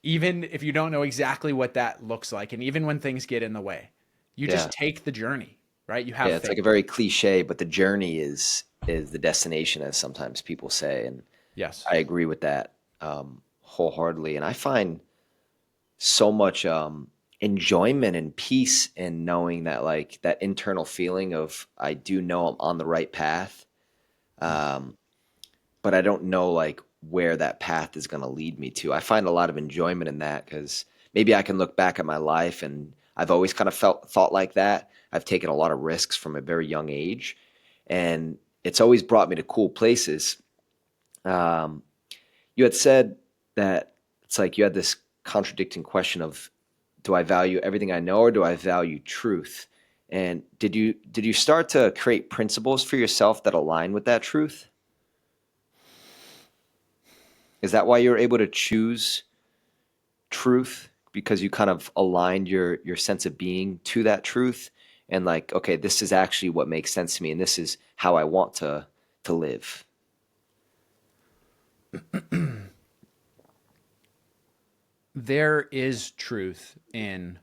even if you don't know exactly what that looks like. And even when things get in the way, you just take the journey, right? You have Yeah, it's like a very cliche, but the journey is the destination, as sometimes people say. And Yes. I agree with that wholeheartedly. And I find so much enjoyment and peace in knowing that, like, that internal feeling of, I do know I'm on the right path, but I don't know like where that path is going to lead me to. I find a lot of enjoyment in that, because maybe I can look back at my life, and I've always kind of thought like that. I've taken a lot of risks from a very young age, and it's always brought me to cool places. You had said that it's like you had this contradicting question of, do I value everything I know, or do I value truth? And did you start to create principles for yourself that align with that truth? Is that why you're able to choose truth? Because you kind of aligned your sense of being to that truth, and like, okay, this is actually what makes sense to me, and this is how I want to live. There is truth in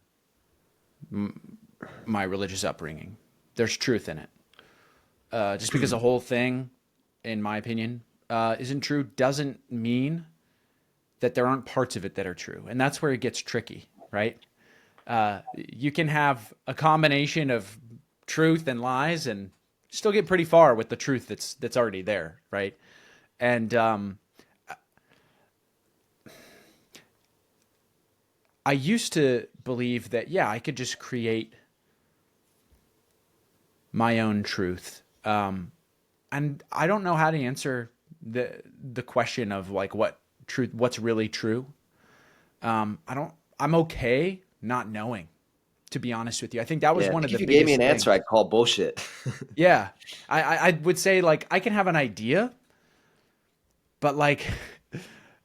my religious upbringing. There's truth in it. Just because the whole thing, in my opinion, isn't true, doesn't mean that there aren't parts of it that are true. And that's where it gets tricky, right? You can have a combination of truth and lies and still get pretty far with the truth that's already there, right? And I used to believe that, yeah, I could just create my own truth. And I don't know how to answer the question of like what truth, what's really true. I don't, I'm okay not knowing, to be honest with you. I think that was Yeah, I one of think the if you gave me an biggest answer, things. I'd call bullshit. Yeah. I would say like I can have an idea, but like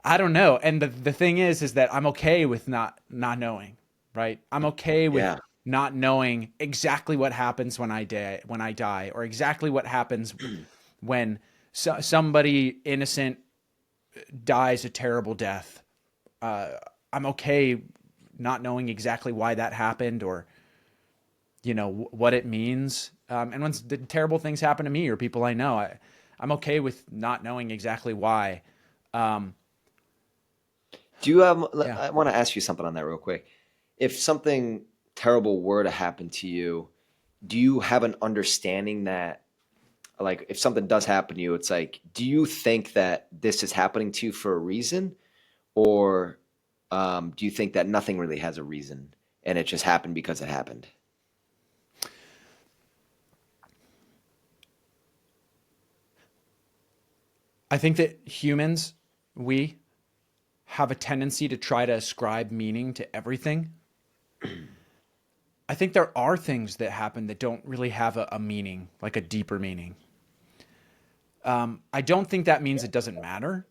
I don't know. And the thing is that I'm okay with not knowing, right? I'm okay with Yeah. not knowing exactly what happens when I die, or exactly what happens when somebody innocent dies a terrible death. I'm okay not knowing exactly why that happened, or what it means. And when the terrible things happen to me or people I know, I'm okay with not knowing exactly why. Um, Do you have, yeah. I want to ask you something on that real quick. If something terrible were to happen to you, do you have an understanding that, like, if something does happen to you, it's like, do you think that this is happening to you for a reason? Or do you think that nothing really has a reason and it just happened because it happened? I think that humans, we have a tendency to try to ascribe meaning to everything. I think there are things that happen that don't really have a meaning, like a deeper meaning. I don't think that means it doesn't matter.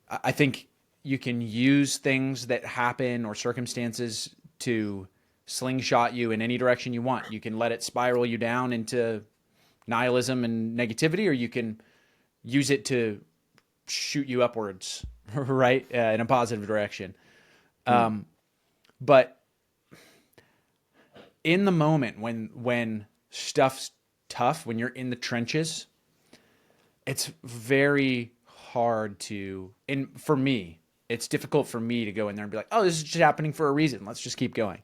I think you can use things that happen or circumstances to slingshot you in any direction you want. You can let it spiral you down into nihilism and negativity, or you can use it to shoot you upwards, right, in a positive direction. Hmm. But in the moment when stuff's tough, when you're in the trenches, it's very hard to, and for me, it's difficult for me to go in there and be like, oh, this is just happening for a reason. Let's just keep going.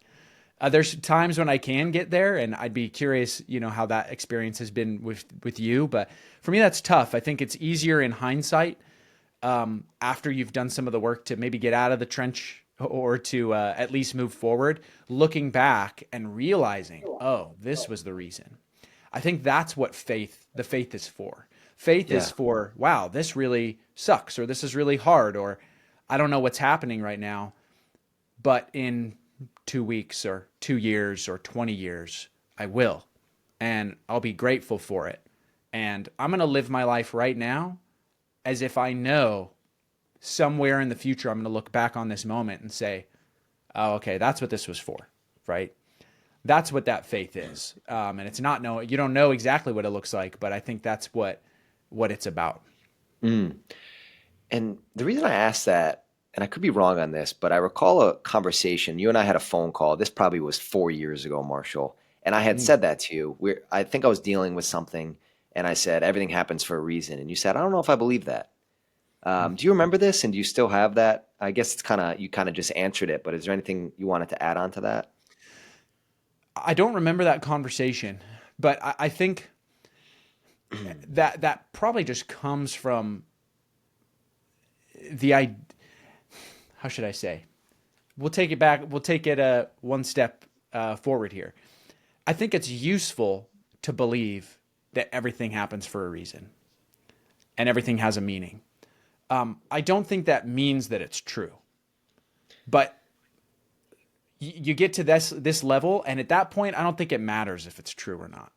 There's times when I can get there, and I'd be curious, how that experience has been with you. But for me, that's tough. I think it's easier in hindsight, after you've done some of the work to maybe get out of the trench, or to at least move forward, looking back and realizing, oh, this was the reason. I think that's what the faith is for. Faith is Yeah. for, wow, this really sucks, or this is really hard, or I don't know what's happening right now, but in 2 weeks or 2 years or 20 years, I will. And I'll be grateful for it. And I'm going to live my life right now as if I know somewhere in the future I'm going to look back on this moment and say, oh, okay, that's what this was for, right? That's what that faith is. And it's not, no, you don't know exactly what it looks like, but I think that's what it's about. Mm. And the reason I asked that, and I could be wrong on this, but I recall a conversation. You and I had a phone call. This probably was 4 years ago, Marshall. And I had Mm. said that to you. I think I was dealing with something, and I said, everything happens for a reason. And you said, I don't know if I believe that. Do you remember this? And do you still have that? I guess you kind of just answered it, but is there anything you wanted to add on to that? I don't remember that conversation, but I think that probably just comes from the I. How should I say? We'll take it back. We'll take it one step forward here. I think it's useful to believe that everything happens for a reason and everything has a meaning. I don't think that means that it's true, but you get to this level, and at that point, I don't think it matters if it's true or not.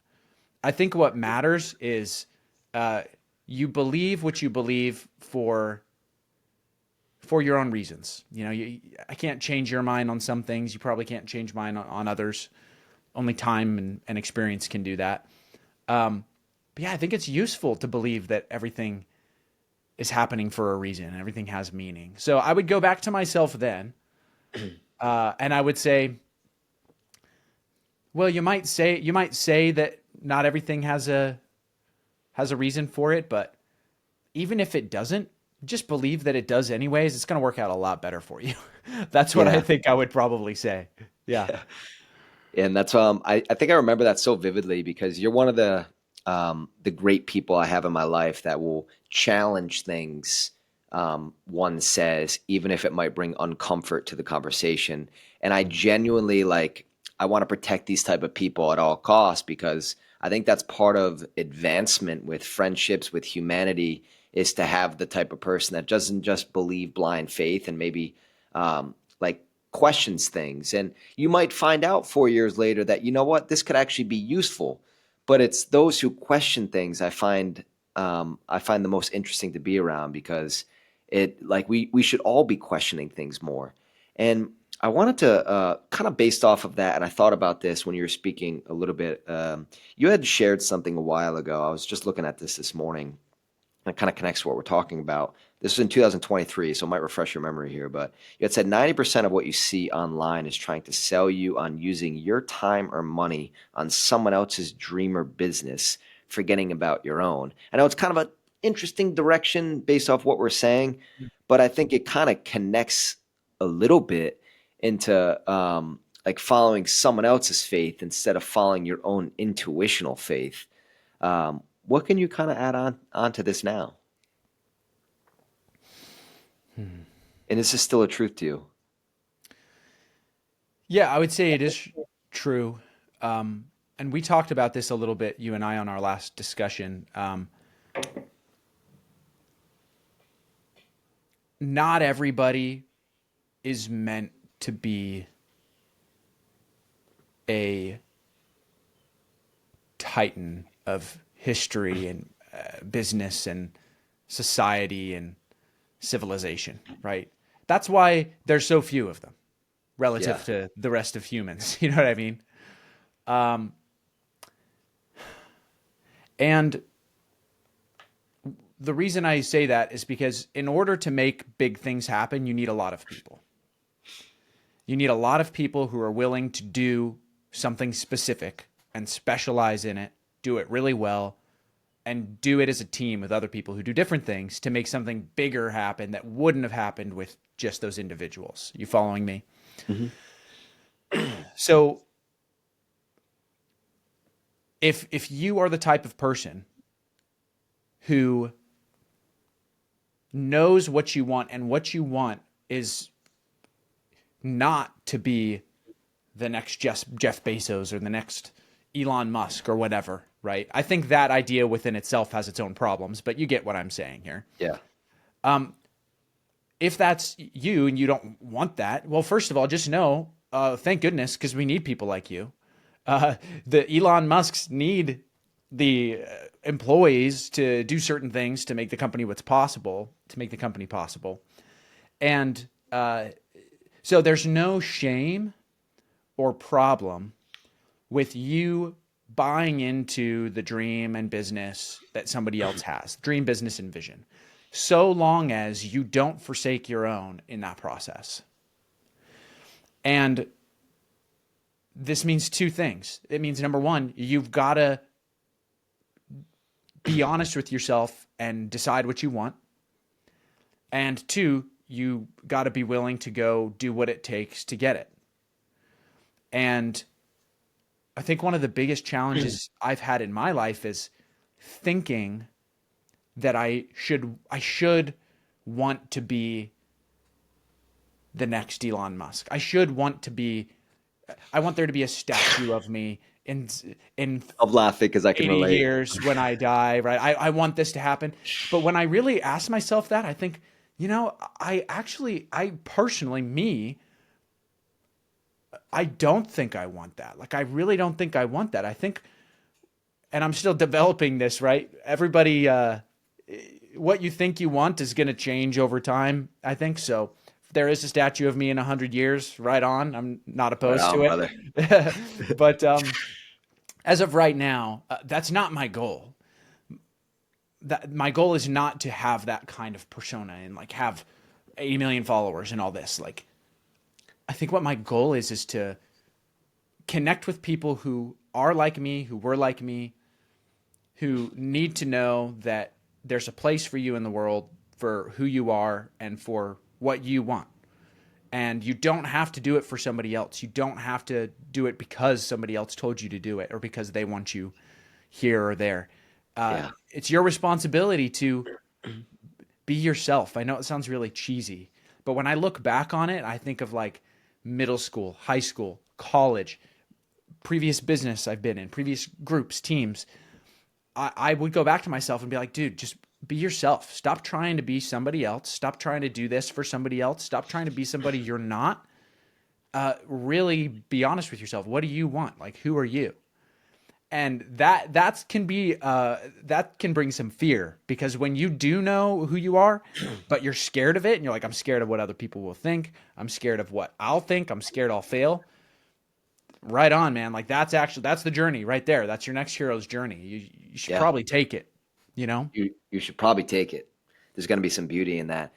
I think what matters is uh, you believe what you believe for your own reasons. I can't change your mind on some things. You probably can't change mine on others. Only time and experience can do that. But yeah, I think it's useful to believe that everything is happening for a reason and everything has meaning. So I would go back to myself then, and I would say, well, you might say that not everything has a reason for it, but even if it doesn't, just believe that it does anyways. It's going to work out a lot better for you. That's what I Yeah. think I would probably say. Yeah. And that's I think I remember that so vividly because you're one of the great people I have in my life that will challenge things one says, even if it might bring uncomfort to the conversation. And I genuinely like, I want to protect these type of people at all costs because I think that's part of advancement with friendships, with humanity, is to have the type of person that doesn't just believe blind faith and maybe like questions things. And you might find out 4 years later that, you know what, this could actually be useful. But it's those who question things I find the most interesting to be around because it like we should all be questioning things more. And I wanted to kind of based off of that, and I thought about this when you were speaking a little bit. You had shared something a while ago. I was just looking at this morning, and it kind of connects to what we're talking about. This was in 2023, so it might refresh your memory here, but you had said 90% of what you see online is trying to sell you on using your time or money on someone else's dream or business, forgetting about your own. I know it's kind of an interesting direction based off what we're saying, but I think it kind of connects a little bit into like following someone else's faith instead of following your own intuitional faith. What can you kind of add on to this now? And is this still a truth to you? Yeah, I would say it is true. And we talked about this a little bit, you and I, on our last discussion. Not everybody is meant to be a titan of history and business and society and civilization, right? That's why there's so few of them Yeah. relative to the rest of humans. You know what I mean? Um, and the reason I say that is because in order to make big things happen, you need a lot of people. You need a lot of people who are willing to do something specific and specialize in it, do it really well, and do it as a team with other people who do different things to make something bigger happen that wouldn't have happened with just those individuals. You following me? Hmm. So if you are the type of person who knows what you want, and what you want is not to be the next Jeff Bezos or the next Elon Musk or whatever, right? I think that idea within itself has its own problems, but you get what I'm saying here. Yeah. If that's you and you don't want that, well, first of all, just know, thank goodness, because we need people like you. Uh, the Elon Musks need the employees to do certain things to make the company what's possible, to make the company possible. And so there's no shame or problem with you buying into the dream and business that somebody else has, dream, business, and vision, so long as you don't forsake your own in that process. And this means two things. It means, number one, you've got to be honest with yourself and decide what you want. And two, you got to be willing to go do what it takes to get it. And I think one of the biggest challenges I've had in my life is thinking that I should want to be the next Elon Musk. I want there to be a statue of me in I'm laughing because I can 80 relate. years when I die, right? I want this to happen. But when I really ask myself that, I think, I personally, I don't think I want that. Like, I really don't think I want that. I think, and I'm still developing this, right? Everybody, what you think you want is going to change over time, I think. So if there is a statue of me in 100 years, right on. I'm not Right opposed on, to brother. it. But as of right now, that's not my goal. That my goal is not to have that kind of persona and like have 80 million followers and all this. Like, I think what my goal is to connect with people who are like me, who were like me, who need to know that there's a place for you in the world for who you are and for what you want. And you don't have to do it for somebody else. You don't have to do it because somebody else told you to do it or because they want you here or there. Yeah. It's your responsibility to be yourself. I know it sounds really cheesy, but when I look back on it, I think of like middle school, high school, college, previous business I've been in, previous groups, teams. I would go back to myself and be like, dude, just be yourself. Stop trying to be somebody else. Stop trying to do this for somebody else. Stop trying to be somebody you're not. Really be honest with yourself. What do you want? Like, who are you? And that can bring some fear, because when you do know who you are, but you're scared of it, and you're like, I'm scared of what other people will think. I'm scared of what I'll think. I'm scared I'll fail. Right on, man. Like that's the journey right there. That's your next hero's journey. You should Yeah. probably take it. You know. You should probably take it. There's going to be some beauty in that.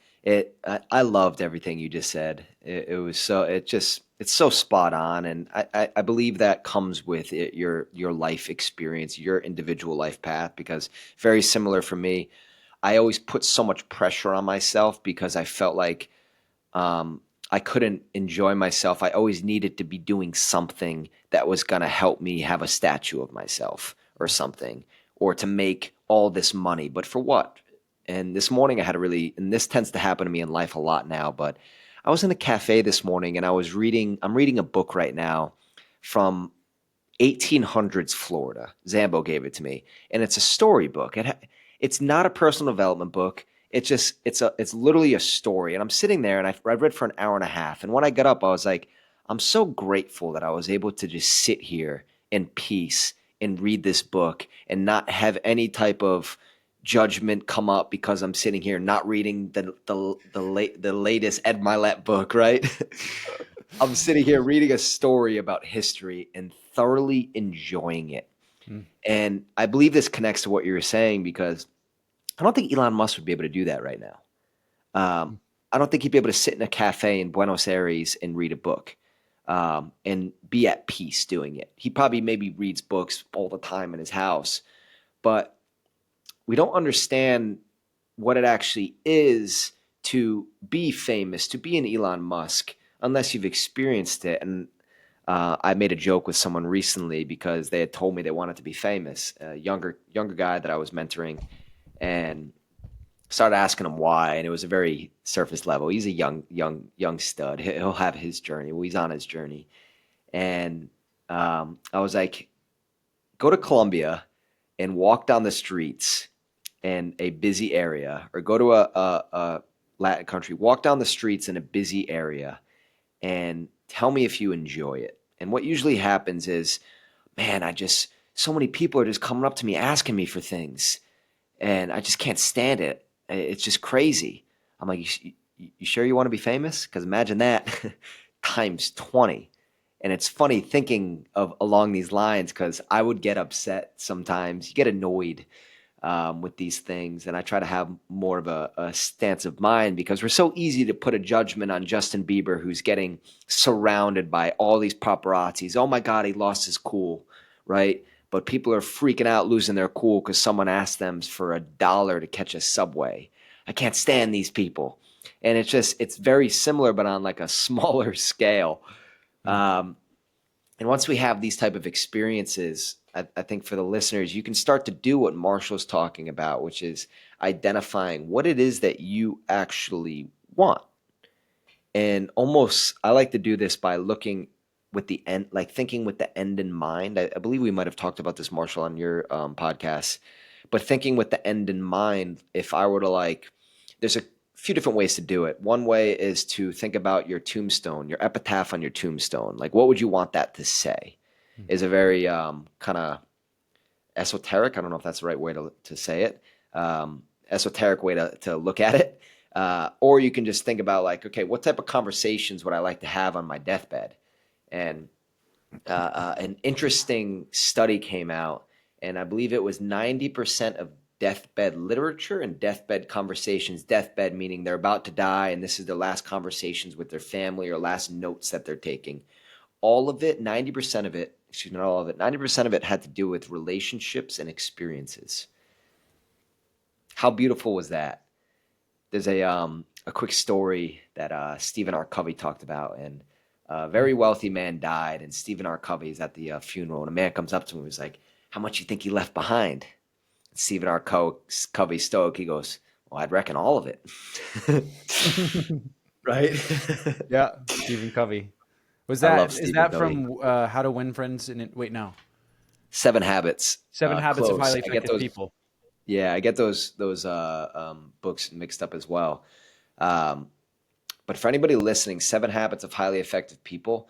I loved everything you just said. It was so it's so spot on, and I believe that comes with it, your life experience, your individual life path. Because very similar for me, I always put so much pressure on myself because I felt like I couldn't enjoy myself. I always needed to be doing something that was going to help me have a statue of myself or something, or to make all this money. But for what? And this morning I had a really, and this tends to happen to me in life a lot now, but I was in a cafe this morning and I'm reading a book right now from 1800s Florida. Zambo gave it to me, and it's a storybook. It's not a personal development book. It's literally a story. And I'm sitting there, and I read for an hour and a half. And when I got up, I was like, I'm so grateful that I was able to just sit here in peace and read this book and not have any type of judgment come up because I'm sitting here not reading the latest Ed Milet book, right? I'm sitting here reading a story about history and thoroughly enjoying it. Mm. And I believe this connects to what you were saying, because I don't think Elon Musk would be able to do that right now. I don't think he'd be able to sit in a cafe in Buenos Aires and read a book and be at peace doing it. He probably maybe reads books all the time in his house, but we don't understand what it actually is to be famous, to be an Elon Musk, unless you've experienced it. And I made a joke with someone recently because they had told me they wanted to be famous, a younger guy that I was mentoring, and started asking him why. And it was a very surface level. He's a young stud. He'll have his journey. Well, he's on his journey. And I was like, go to Colombia and walk down the streets in a busy area, or go to a Latin country, walk down the streets in a busy area, and tell me if you enjoy it. And what usually happens is, man, so many people are just coming up to me asking me for things, and I just can't stand it. It's just crazy. I'm like, you sure you want to be famous? Because imagine that times 20. And it's funny thinking of along these lines, because I would get upset sometimes. You get annoyed with these things, and I try to have more of a stance of mind, because we're so easy to put a judgment on Justin Bieber, who's getting surrounded by all these paparazzis. Oh my God, he lost his cool, right? But people are freaking out, losing their cool because someone asked them for $1 to catch a subway. I can't stand these people. And it's very similar, but on like a smaller scale. And once we have these type of experiences, I think for the listeners, you can start to do what Marshall's talking about, which is identifying what it is that you actually want. And almost, I like to do this by looking with the end, like thinking with the end in mind. I believe we might have talked about this, Marshall, on your podcast, but thinking with the end in mind, if I were to there's a few different ways to do it. One way is to think about your tombstone, your epitaph on your tombstone. Like, what would you want that to say? Is a very kind of esoteric. I don't know if that's the right way to say it. Esoteric way to look at it. Or you can just think about okay, what type of conversations would I like to have on my deathbed? And an interesting study came out, and I believe it was 90% of deathbed literature and deathbed conversations, deathbed meaning they're about to die and this is their last conversations with their family or last notes that they're taking. All of it, 90% of it, excuse me, not all of it, 90% of it had to do with relationships and experiences. How beautiful was that? There's a quick story that Stephen R. Covey talked about, and a very wealthy man died, and Stephen R. Covey is at the funeral, and a man comes up to him and was like, how much you think he left behind? Stephen R. Covey, stoic, he goes, Well, I'd reckon all of it. Right? Yeah, Stephen Covey. Was I love that is Stephen that Covey. from How to Win Friends? And wait, no, Seven Habits. Seven Habits of Close. Highly I get Effective those. People. Yeah, I get those books mixed up as well. Um, but for anybody listening, Seven Habits of Highly Effective People.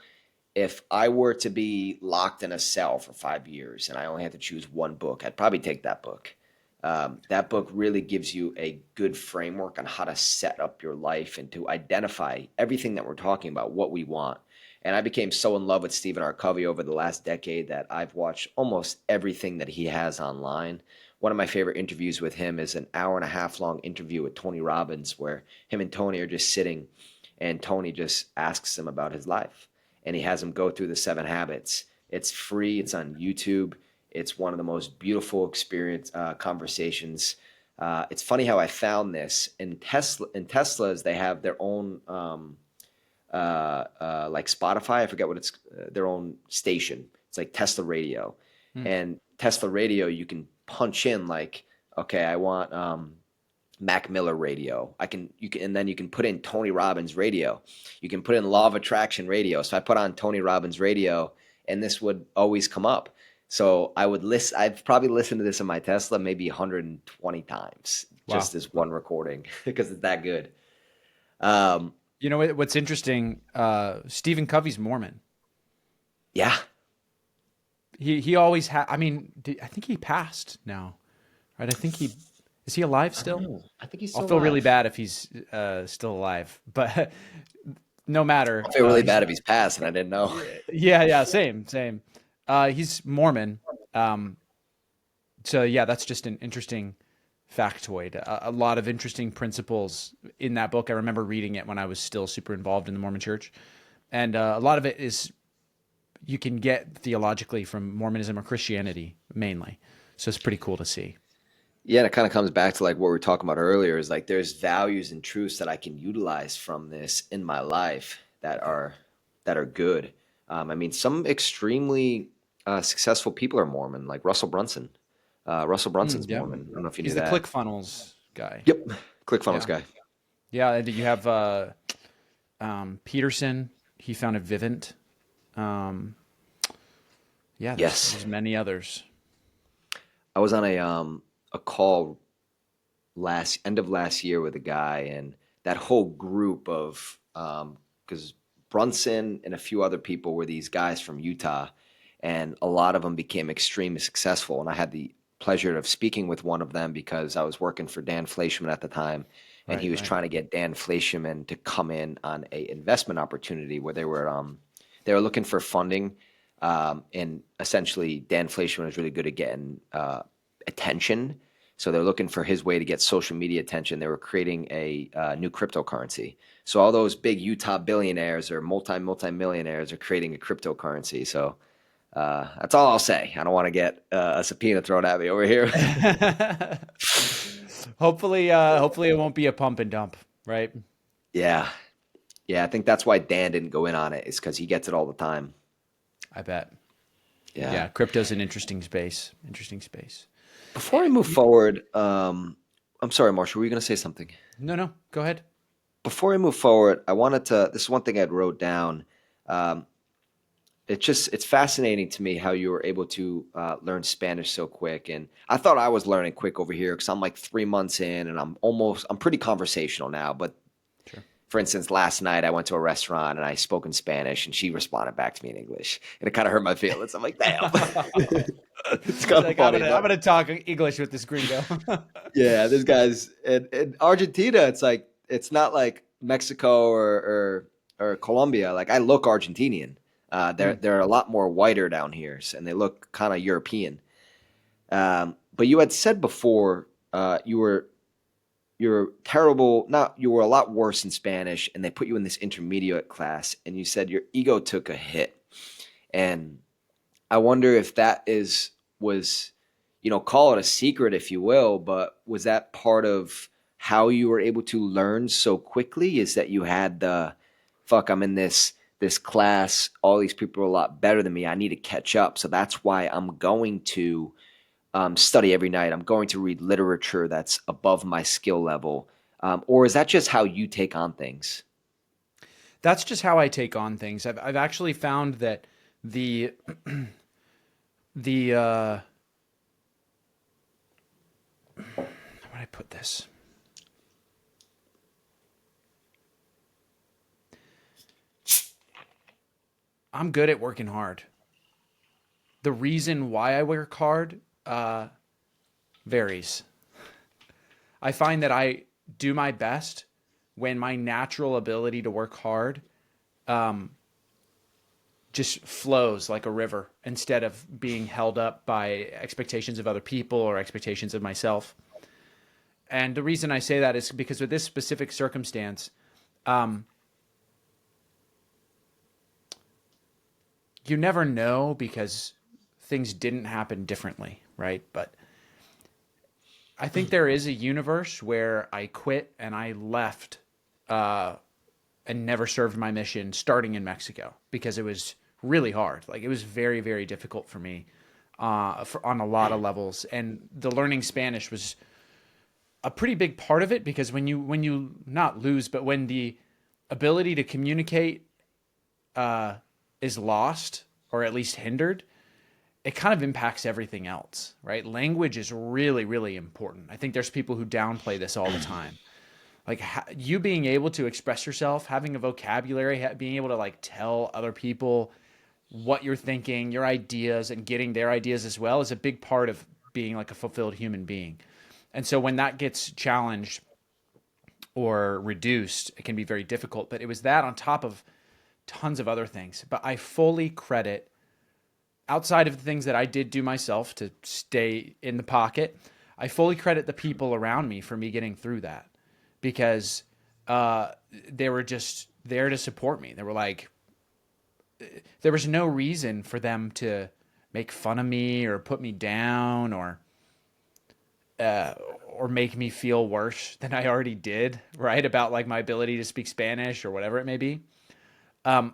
If I were to be locked in a cell for 5 years and I only had to choose one book, I'd probably take that book. That book really gives you a good framework on how to set up your life and to identify everything that we're talking about, what we want. And I became so in love with Stephen R. Covey over the last decade that I've watched almost everything that he has online. One of my favorite interviews with him is an hour and a half long interview with Tony Robbins, where him and Tony are just sitting and Tony just asks him about his life. And he has him go through the seven habits. It's free, it's on YouTube. It's one of the most beautiful experience conversations. It's funny how I found this in Tesla. In Teslas, they have their own like Spotify. I forget what it's their own station. It's like Tesla Radio, Hmm. and Tesla Radio you can punch in like, okay, I want Mac Miller radio. You can and then you can put in Tony Robbins radio. You can put in Law of Attraction radio. So I put on Tony Robbins radio, and this would always come up. So I would listen. I've probably listened to this in my Tesla maybe 120 times, Wow. just this one recording because it's that good. Um, You know what's interesting? Stephen Covey's Mormon. yeah, He always had. I mean, I think he passed now, right? I think he is he alive I don't still? know. I think he's I'll still feel really alive. bad if he's still alive, but no matter. I feel really He's bad if he's passed and I didn't know. yeah, yeah, same, same. He's Mormon. Um, so yeah, that's just an interesting factoid. A lot of interesting principles in that book. I remember reading it when I was still super involved in the Mormon Church, and a lot of it is you can get theologically from Mormonism or Christianity mainly. So it's pretty cool to see. Yeah, and it kind of comes back to like what we were talking about earlier is like there's values and truths that I can utilize from this in my life that are good. I mean, some extremely successful people are Mormon, like Russell Brunson. Russell Mm, Brunson's yeah, Mormon. I don't know if you knew he's the that. ClickFunnels guy. Yep, ClickFunnels Yeah, guy. yeah. And you have Peterson. He founded Vivint. Um, yeah, Yes, there's many others. I was on a call last end of last year with a guy, and that whole group of because Brunson and a few other people were these guys from Utah, and a lot of them became extremely successful. And I had the pleasure of speaking with one of them because I was working for Dan Fleischman at the time, and he Right, was right. trying to get Dan Fleischman to come in on a investment opportunity where they were looking for funding. And essentially, Dan Fleischman was really good at getting attention. So they're looking for his way to get social media attention. They were creating a new cryptocurrency. So all those big Utah billionaires or multi millionaires are creating a cryptocurrency. So that's all I'll say. I don't want to get a subpoena thrown at me over here. Hopefully it won't be a pump and dump, right? Yeah, yeah. I think that's why Dan didn't go in on it. Is because he gets it all the time. I bet. Yeah. Yeah, crypto's an interesting space. Interesting space. Before I move forward, I'm sorry, Marshall. Were you going to say something? No, no, go ahead. Before I move forward, I wanted to. This is one thing I'd wrote down. Um, it's fascinating to me how you were able to learn Spanish so quick. And I thought I was learning quick over here because I'm like 3 months in, and I'm pretty conversational now. But Sure. for instance, last night I went to a restaurant and I spoke in Spanish, and she responded back to me in English, and it kind of hurt my feelings. I'm like, damn, it's She's kind of like, I'm funny, gonna I'm but gonna talk English with this gringo. yeah, this guy's in Argentina. It's like it's not like Mexico or Colombia. Like I look Argentinian. Hmm. They're a lot more whiter down here, and they look kind of European. But you had said before you were terrible. Not you were a lot worse in Spanish, and they put you in this intermediate class, and you said your ego took a hit, and I wonder if that is was, call it a secret if you will, but was that part of how you were able to learn so quickly? Is that you had the fuck, I'm in this class, all these people are a lot better than me. I need to catch up. So that's why I'm going to study every night. I'm going to read literature that's above my skill level. Or is that just how you take on things? That's just how I take on things. I've actually found that the the how would I put this? I'm good at working hard. The reason why I work hard varies. I find that I do my best when my natural ability to work hard just flows like a river instead of being held up by expectations of other people or expectations of myself. And the reason I say that is because with this specific circumstance, um, you never know because things didn't happen differently, right? But I think there is a universe where I quit and I left uh, and never served my mission starting in Mexico because it was really hard. Like it was very, very difficult for me on a lot of levels. And the learning Spanish was a pretty big part of it because when you not lose, but when the ability to communicate is lost or at least hindered, it kind of impacts everything else, right? Language is really, really important. I think there's people who downplay this all the time. Like you being able to express yourself, having a vocabulary, being able to like tell other people what you're thinking, your ideas, and getting their ideas as well is a big part of being like a fulfilled human being. And so when that gets challenged or reduced, it can be very difficult. But it was that on top of tons of other things. But I fully credit, outside of the things that I did do myself to stay in the pocket, I fully credit the people around me for me getting through that because they were just there to support me. They were like, there was no reason for them to make fun of me or put me down or make me feel worse than I already did, right? About like my ability to speak Spanish or whatever it may be. Um,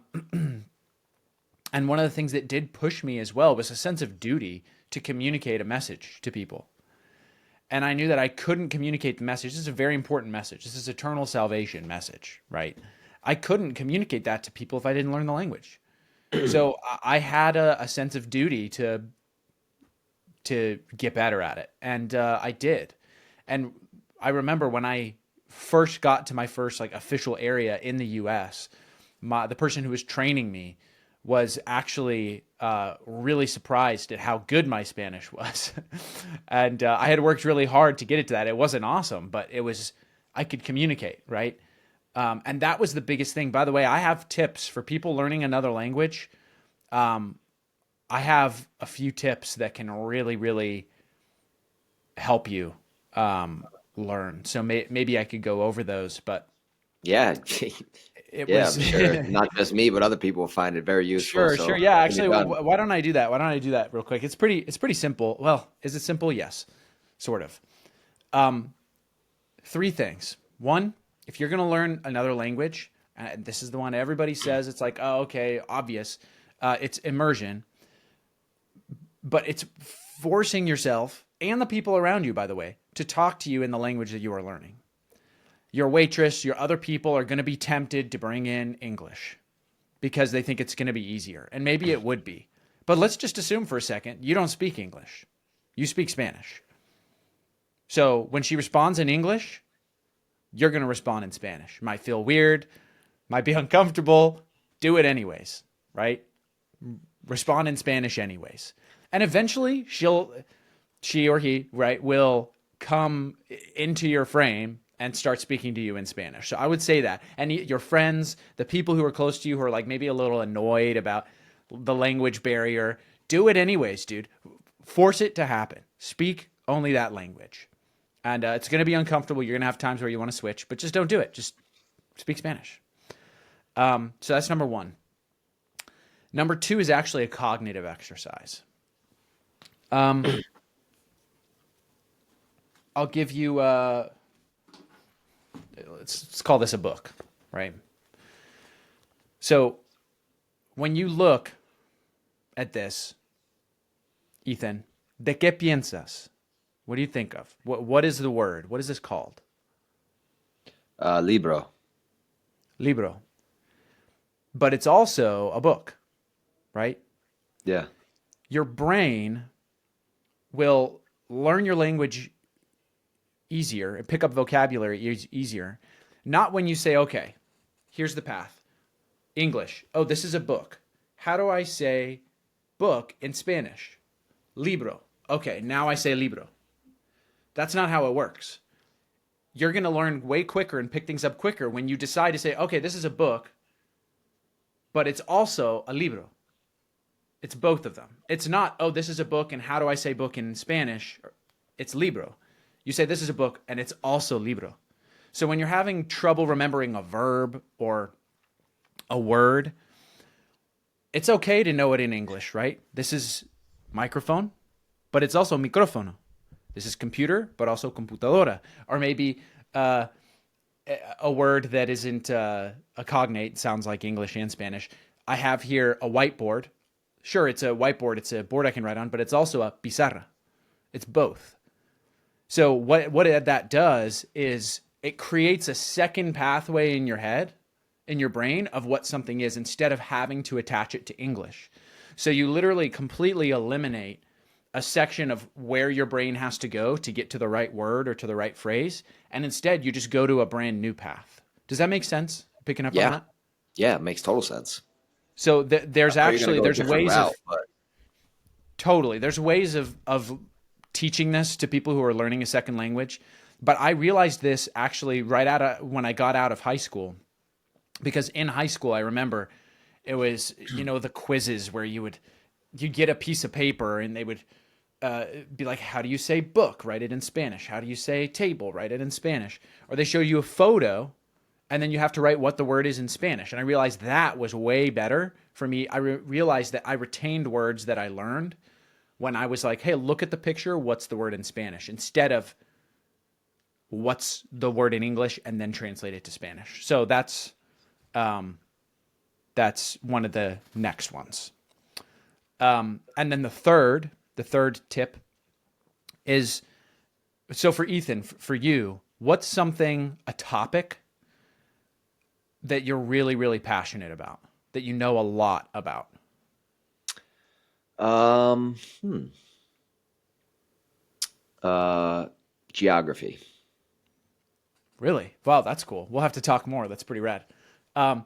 and one of the things that did push me as well was a sense of duty to communicate a message to people. And I knew that I couldn't communicate the message. This is a very important message. This is eternal salvation message, right? I couldn't communicate that to people if I didn't learn the language. So I had a sense of duty to get better at it, and I did. And I remember when I first got to my first like official area in the U.S., the person who was training me was actually really surprised at how good my Spanish was, and I had worked really hard to get it to that. It wasn't awesome, but it was I could communicate, right? And that was the biggest thing. By the way, I have tips for people learning another language. Um, I have a few tips that can really, really help you learn. So maybe I could go over those, but Yeah. it Yeah, was I'm sure not just me, but other people will find it very useful. sure, sure. So Yeah, bring it actually, done. why don't I do that? Why don't I do that real quick? It's pretty simple. Well, is it simple? Yes, sort of. Um, Three things. One, if you're going to learn another language, and this is the one everybody says, it's like, oh, okay, obvious. It's immersion, but it's forcing yourself and the people around you, by the way, to talk to you in the language that you are learning. Your waitress, your other people are going to be tempted to bring in English because they think it's going to be easier. And maybe it would be. But let's just assume for a second you don't speak English. You speak Spanish. So when she responds in English, you're going to respond in Spanish. Might feel weird, might be uncomfortable. Do it anyways, right? Respond in Spanish anyways. And eventually she or he, right, will come into your frame and start speaking to you in Spanish. So I would say that. And your friends, the people who are close to you who are like maybe a little annoyed about the language barrier, do it anyways, dude. Force it to happen. Speak only that language. And it's going to be uncomfortable. You're going to have times where you want to switch, but just don't do it. Just speak Spanish. So that's number one. Number two is actually a cognitive exercise. Um, I'll give you, let's call this a book, right? So when you look at this, Ethan, ¿De qué piensas? What do you think of? What is the word? What is this called? Libro. Libro. But it's also a book, right? Yeah. Your brain will learn your language easier and pick up vocabulary easier. Not when you say, okay, here's the path. English. Oh, this is a book. How do I say book in Spanish? Libro. Okay, now I say libro. That's not how it works. You're going to learn way quicker and pick things up quicker when you decide to say, okay, this is a book, but it's also a libro. It's both of them. It's not, oh, this is a book, and how do I say book in Spanish? It's libro. You say this is a book, and it's also libro. So when you're having trouble remembering a verb or a word, it's okay to know it in English, right? This is microphone, but it's also micrófono. This is computer, but also computadora. Or maybe a word that isn't a cognate, sounds like English and Spanish. I have here a whiteboard. Sure, it's a whiteboard. It's a board I can write on, but it's also a pizarra. It's both. So what that does is it creates a second pathway in your head, in your brain, of what something is instead of having to attach it to English. So you literally completely eliminate a section of where your brain has to go to get to the right word or to the right phrase. And instead you just go to a brand new path. Does that make sense? Picking up on Yeah. that? Yeah. It makes total sense. So I thought you were gonna go a there's different ways of, route, but totally, there's ways of teaching this to people who are learning a second language. But I realized this actually when I got out of high school, because in high school, I remember it was, the quizzes where you get a piece of paper and they would be like, how do you say book? Write it in Spanish. How do you say table? Write it in Spanish. Or they show you a photo and then you have to write what the word is in Spanish. And I realized that was way better for me. I realized that I retained words that I learned when I was like, hey, look at the picture. What's the word in Spanish? Instead of what's the word in English and then translate it to Spanish. So that's one of the next ones. And then the third tip is, so for Ethan, for you, what's a topic that you're really, really passionate about, that you know a lot about? um, hmm. Uh, Geography. Really? Wow, that's cool. We'll have to talk more. That's pretty rad. Um,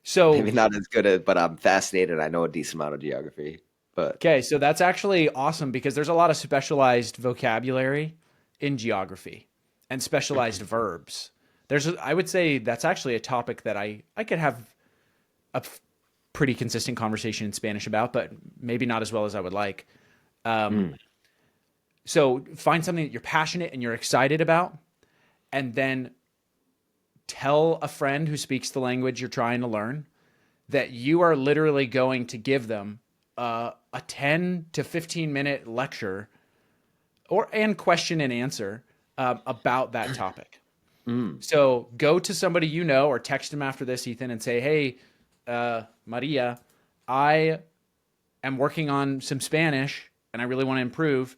so Maybe not as good at, but I'm fascinated. I know a decent amount of geography, but Okay, so that's actually awesome because there's a lot of specialized vocabulary in geography and specialized verbs. I would say that's actually a topic that I could have a pretty consistent conversation in Spanish about, but maybe not as well as I would like. Um, mm, so find something that you're passionate and you're excited about, and then tell a friend who speaks the language you're trying to learn that you are literally going to give them a 10 to 15-minute lecture and question and answer about that topic. mm, So go to somebody or text them after this, Ethan, and say, hey, Maria, I am working on some Spanish and I really want to improve.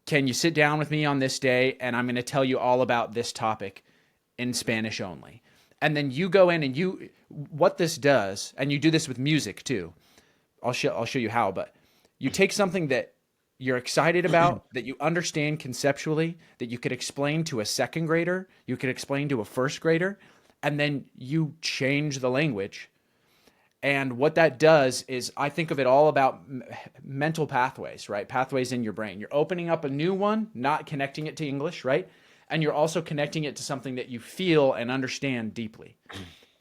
Can you sit down with me on this day and I'm going to tell you all about this topic in Spanish only? And then you go in and what this does, and you do this with music too. I'll show you how, but you take something that you're excited about, that you understand conceptually, that you could explain to a second grader, you could explain to a first grader, and then you change the language. And what that does is, I think of it all about mental pathways, right? Pathways in your brain. You're opening up a new one, not connecting it to English, right? And you're also connecting it to something that you feel and understand deeply.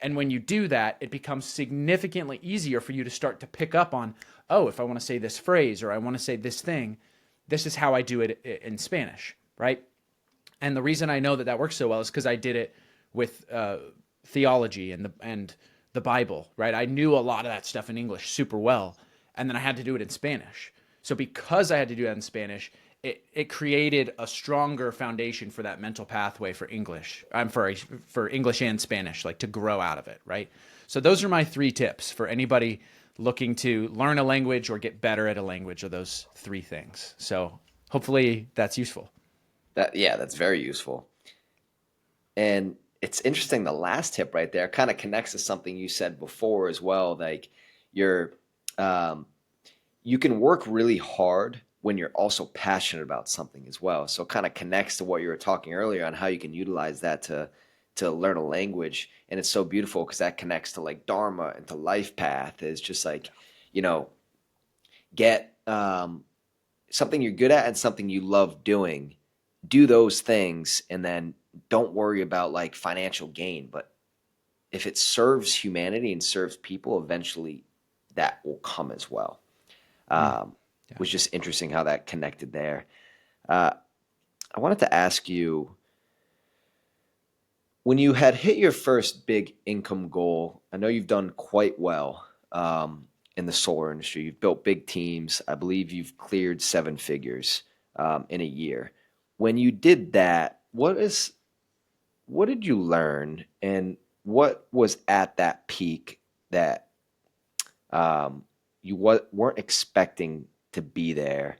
And when you do that, it becomes significantly easier for you to start to pick up on, oh, if I want to say this phrase or I want to say this thing, this is how I do it in Spanish, right? And the reason I know that works so well is because I did it with theology and the Bible, right? I knew a lot of that stuff in English super well, and then I had to do it in Spanish. So because I had to do that in Spanish, it created a stronger foundation for that mental pathway for English. For English and Spanish, like to grow out of it, right? So those are my 3 tips for anybody looking to learn a language or get better at a language, are those three things. So hopefully that's useful. Yeah, that's very useful. And it's interesting, the last tip right there kind of connects to something you said before as well. Like you're um, you can work really hard when you're also passionate about something as well. So it kind of connects to what you were talking earlier on how you can utilize that to learn a language. And it's so beautiful because that connects to like Dharma and to life path is just like, you know, get something you're good at and something you love doing, do those things, and then don't worry about like financial gain. But if it serves humanity and serves people, eventually that will come as well. Mm, Um, yeah. was just interesting how that connected there. Uh, I wanted to ask you, when you had hit your first big income goal, I know you've done quite well in the solar industry. You've built big teams. I believe you've cleared seven figures in a year. When you did that, what did you learn, and what was at that peak that you weren't expecting to be there,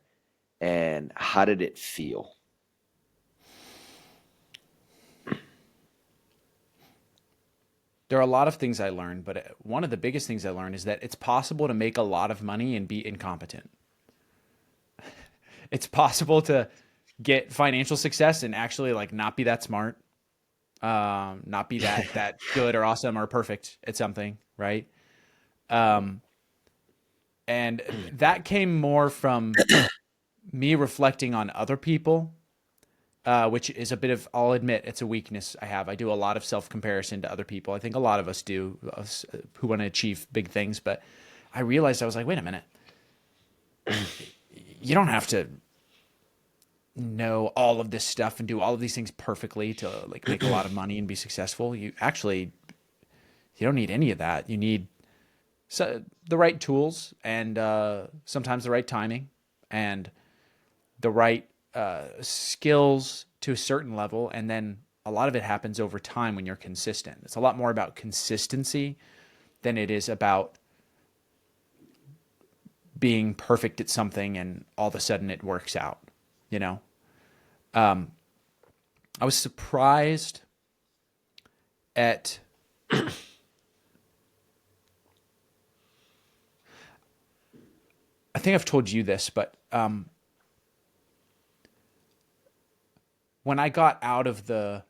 and how did it feel? There are a lot of things I learned, but one of the biggest things I learned is that it's possible to make a lot of money and be incompetent. It's possible to get financial success and actually like not be that smart, not be that good or awesome or perfect at something, right? Um, and that came more from me reflecting on other people, which is a bit of, I'll admit, it's a weakness I have. I do a lot of self comparison to other people. I think a lot of us do, us who want to achieve big things. But I realized, I was like, wait a minute, you don't have to know all of this stuff and do all of these things perfectly to like make a lot of money and be successful. You don't need any of that. You need the right tools and sometimes the right timing and the right skills to a certain level. And then a lot of it happens over time when you're consistent. It's a lot more about consistency than it is about being perfect at something and all of a sudden it works out, you know? I was surprised at I think I've told you this, but when I got out of I'm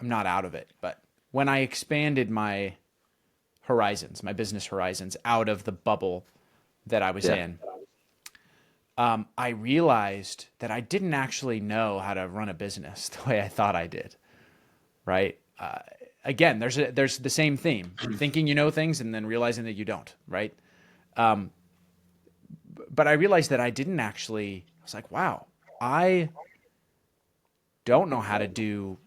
not out of it, but when I expanded my horizons, my business horizons out of the bubble that I was Yeah. in, I realized that I didn't actually know how to run a business the way I thought I did. Right? Again, there's the same theme: thinking you know things and then realizing that you don't. Right? But I realized that I didn't actually. I was like, wow, I don't know how to do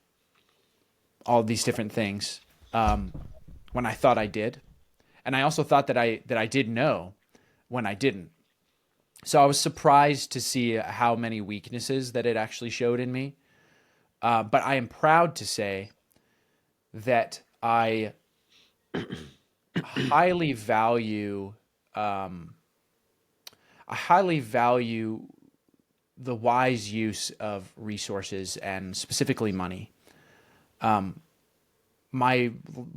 all these different things when I thought I did, and I also thought that I did know when I didn't. So I was surprised to see how many weaknesses that it actually showed in me. But I am proud to say that highly value um, I highly value the wise use of resources and specifically money. My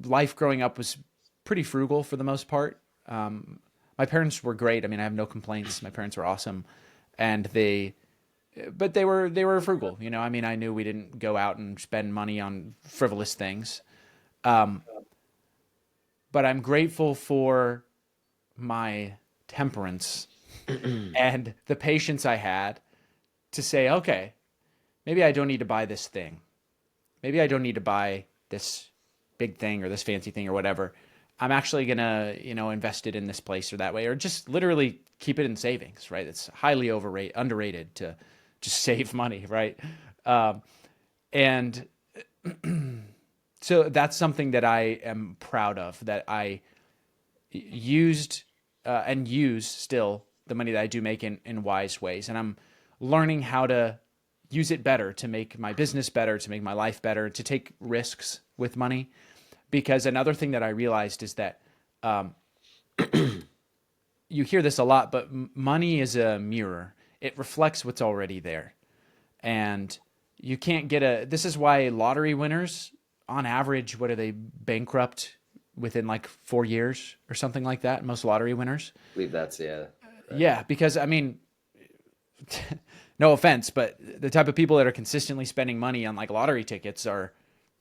life growing up was pretty frugal for the most part. My parents were great. I mean, I have no complaints. My parents were awesome, and they were frugal. You know, I mean, I knew we didn't go out and spend money on frivolous things. But I'm grateful for my temperance and the patience I had to say, okay, maybe I don't need to buy this thing. Maybe I don't need to buy this big thing or this fancy thing or whatever. I'm actually gonna, invest it in this place or that way, or just literally keep it in savings, right? It's highly underrated to just save money, right? Um, and so that's something that I am proud of, that I used and use still the money that I do make in wise ways. And I'm learning how to use it better to make my business better, to make my life better, to take risks with money. Because another thing that I realized is that you hear this a lot, but money is a mirror. It reflects what's already there. And you can't get this is why lottery winners, on average, what are they, bankrupt within like 4 years or something like that? Most lottery winners. I believe that's, yeah. Right. Yeah, because I mean, no offense, but the type of people that are consistently spending money on like lottery tickets are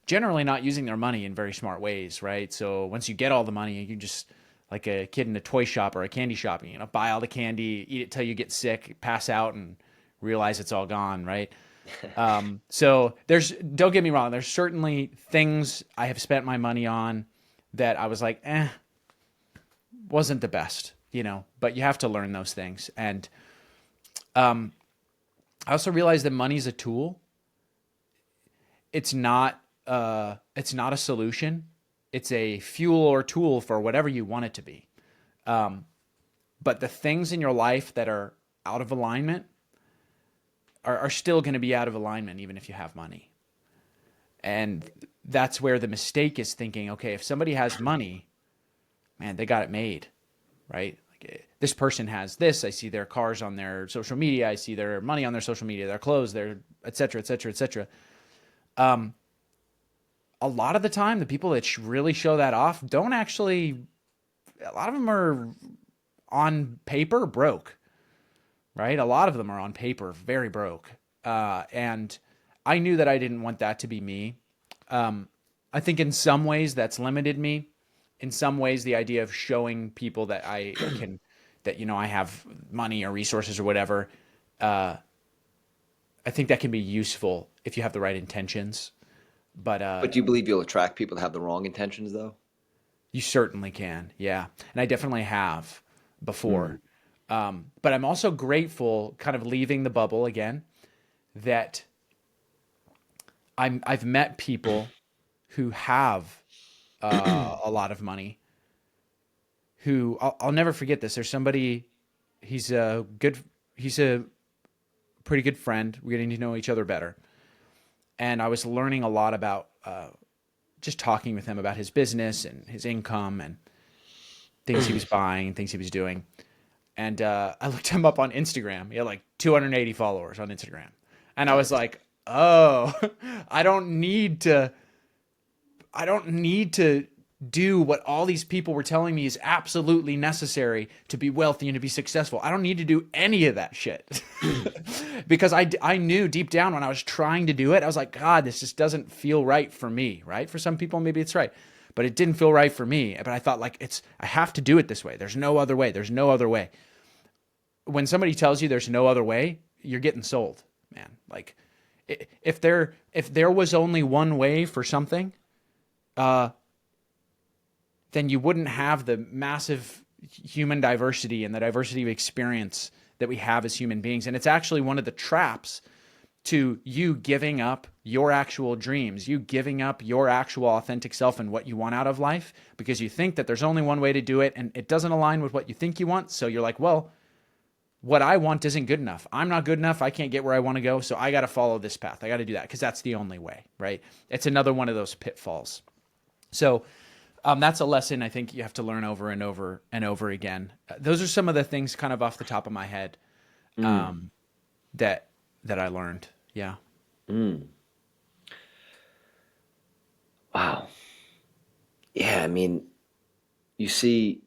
generally not using their money in very smart ways, right? So once you get all the money, you just, like a kid in a toy shop or a candy shop, buy all the candy, eat it till you get sick, pass out, and realize it's all gone, right? So don't get me wrong, there's certainly things I have spent my money on that I was like, wasn't the best, but you have to learn those things. And I also realized that money's a tool. It's not a solution. It's a fuel or tool for whatever you want it to be. But the things in your life that are out of alignment are still going to be out of alignment, even if you have money. And that's where the mistake is thinking, okay, if somebody has money, man, they got it made, right? Like, this person has this. I see their cars on their social media. I see their money on their social media, their clothes, their et cetera, et cetera, et cetera. A lot of the time, the people that really show that off don't actually, a lot of them are on paper broke, right? A lot of them are on paper very broke. And I knew that I didn't want that to be me. I think in some ways that's limited me. In some ways, the idea of showing people that I can, that, I have money or resources or whatever, I think that can be useful if you have the right intentions. But But do you believe you'll attract people that have the wrong intentions, though? you certainly can, yeah. And I definitely have Mm. before. But I'm also grateful, kind of leaving the bubble again, that I've met people who have a lot of money. Who I'll never forget this. There's somebody. He's a good. He's a pretty good friend. We're getting to know each other better, and I was learning a lot about just talking with him about his business and his income and things he was buying and things he was doing. And I looked him up on Instagram. He had like 280 followers on Instagram. And I was Nice. like, oh, I don't need to I don't need to do what all these people were telling me is absolutely necessary to be wealthy and to be successful. I don't need to do any of that shit. Because I knew deep down when I was trying to do it, I was like, God, this just doesn't feel right for me, right? For some people, maybe it's right, but it didn't feel right for me. But I thought, like, I have to do it this way. There's no other way. There's no other way. When somebody tells you there's no other way, you're getting sold, man. Like, if there was only one way for something, uh, then you wouldn't have the massive human diversity and the diversity of experience that we have as human beings. And it's actually one of the traps to you giving up your actual dreams, you giving up your actual authentic self and what you want out of life, because you think that there's only one way to do it and it doesn't align with what you think you want. So you're like, well, what I want isn't good enough. I'm not good enough. I can't get where I want to go. So I got to follow this path. I got to do that because that's the only way, right? It's another one of those pitfalls. So that's a lesson I think you have to learn over and over and over again. Those are some of the things kind of off the top of my head Mm. that I learned. Yeah. Mm. Wow. Yeah, I mean, you see,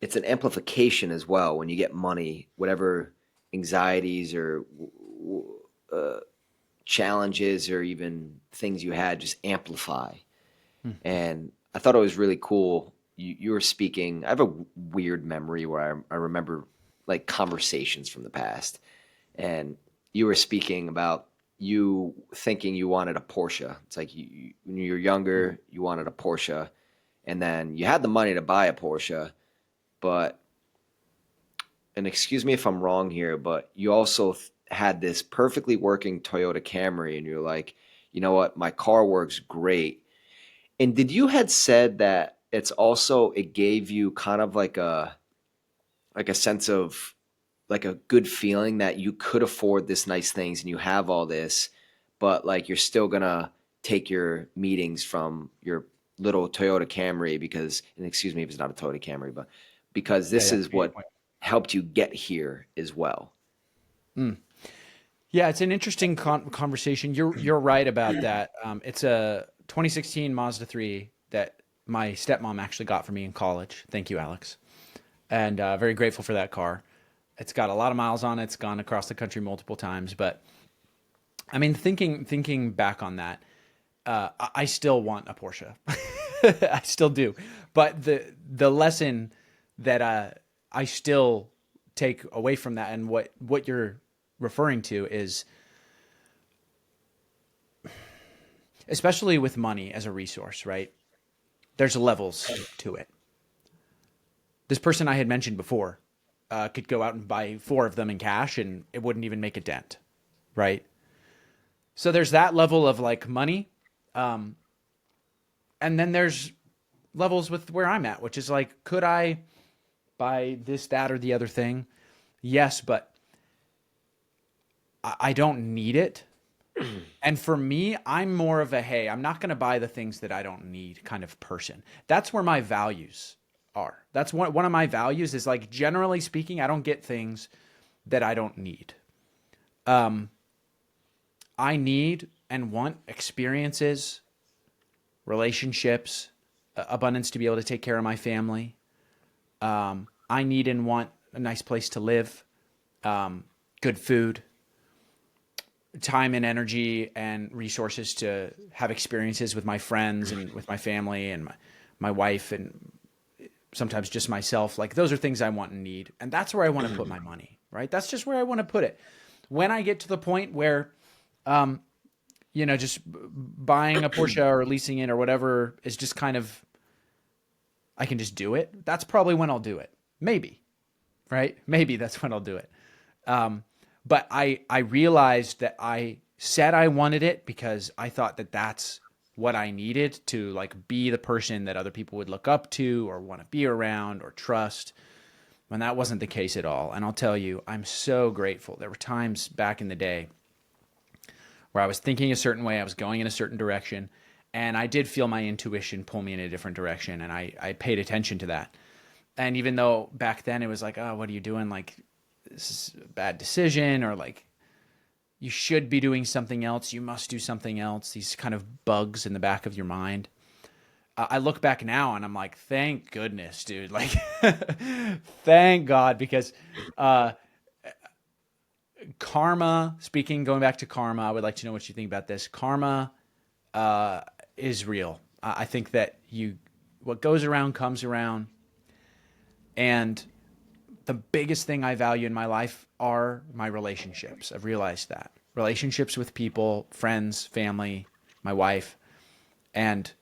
it's an amplification as well when you get money, whatever anxieties or uh, challenges or even things you had just amplify. Mm. And I thought it was really cool. You were speaking. I have a weird memory where I remember like conversations from the past, and you were speaking about you thinking you wanted a Porsche. It's like when you were younger, you wanted a Porsche, and then you had the money to buy a Porsche, but and excuse me if I'm wrong here, but you also had this perfectly working Toyota Camry, and you're like, you know what, my car works great. And did you had said that it's also it gave you kind of like a sense of like a good feeling that you could afford this nice things and you have all this, but like you're still gonna take your meetings from your little Toyota Camry because, and excuse me if it's not a Toyota Camry, but because Yeah, this yeah. is what helped you get here as well. Mm. Yeah, it's an interesting conversation. You're right about that. It's a 2016 Mazda 3 that my stepmom actually got for me in college. Thank you, Alex. And very grateful for that car. It's got a lot of miles on it. It's gone across the country multiple times. But I mean, thinking back on that, I still want a Porsche. I still do. But the lesson that I still take away from that, and what you're referring to, is especially with money as a resource, right? There's levels to it. This person I had mentioned before could go out and buy four of them in cash and it wouldn't even make a dent, right? So there's that level of like money. Um, and then there's levels with where I'm at, which is like, could I buy this, that, or the other thing? Yes, but I don't need it. And for me, I'm more of a, hey, I'm not going to buy the things that I don't need kind of person. That's where my values are. That's one of my values is like, generally speaking, I don't get things that I don't need. Um, I need and want experiences, relationships, abundance to be able to take care of my family. I need and want a nice place to live, good food, time and energy and resources to have experiences with my friends and with my family and my wife and sometimes just myself. Like those are things I want and need. And that's where I want to put my money, right? That's just where I want to put it. When I get to the point where, just buying a Porsche or leasing it or whatever is just kind of, I can just do it. That's probably when I'll do it. Maybe, right? Maybe that's when I'll do it. But I realized that I said I wanted it because I thought that that's what I needed to like be the person that other people would look up to or want to be around or trust, when that wasn't the case at all. And I'll tell you, I'm so grateful. There were times back in the day where I was thinking a certain way, I was going in a certain direction, and I did feel my intuition pull me in a different direction, and I paid attention to that. And even though back then it was like, oh, what are you doing? Like, this is a bad decision, or like, you should be doing something else. You must do something else. These kind of bugs in the back of your mind. I look back now and I'm like, thank goodness, dude. Like, thank God, because karma, going back to karma, I would like to know what you think about this. Karma is real. I think that what goes around comes around. And the biggest thing I value in my life are my relationships. I've realized that. Relationships with people, friends, family, my wife, and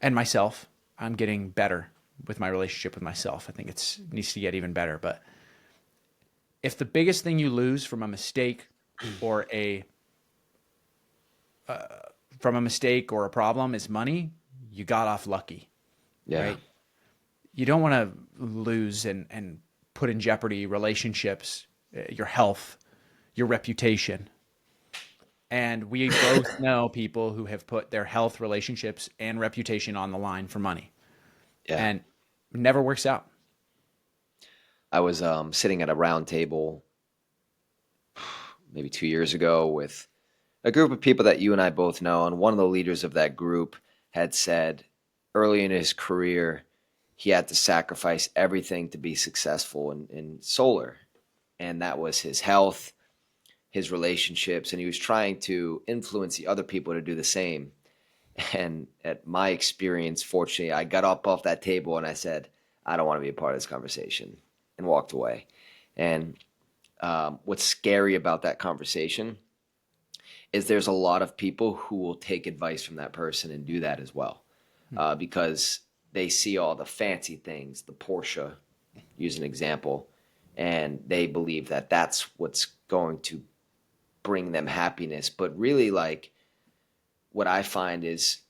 myself. I'm getting better with my relationship with myself. I think it needs to get even better. But if the biggest thing you lose from a mistake or a problem is money, you got off lucky, Yeah. right? You don't want to lose and put in jeopardy relationships, your health, your reputation. And we both know people who have put their health, relationships, and reputation on the line for money, Yeah. and it never works out. I was sitting at a round table maybe 2 years ago with a group of people that you and I both know. And one of the leaders of that group had said early in his career, he had to sacrifice everything to be successful in solar. And that was his health, his relationships, and he was trying to influence the other people to do the same. And at my experience, fortunately, I got up off that table and I said, I don't want to be a part of this conversation, and walked away. And what's scary about that conversation is there's a lot of people who will take advice from that person and do that as well, because they see all the fancy things, the Porsche, use an example, and they believe that that's what's going to bring them happiness. But really, like, what I find is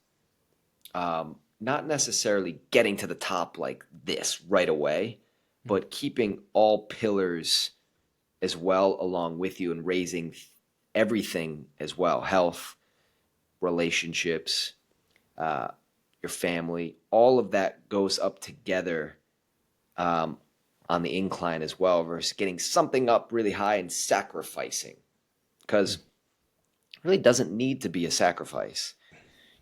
not necessarily getting to the top like this right away, but keeping all pillars as well along with you and raising everything as well: health, relationships, uh, your family. All of that goes up together on the incline as well versus getting something up really high and sacrificing, because it really doesn't need to be a sacrifice.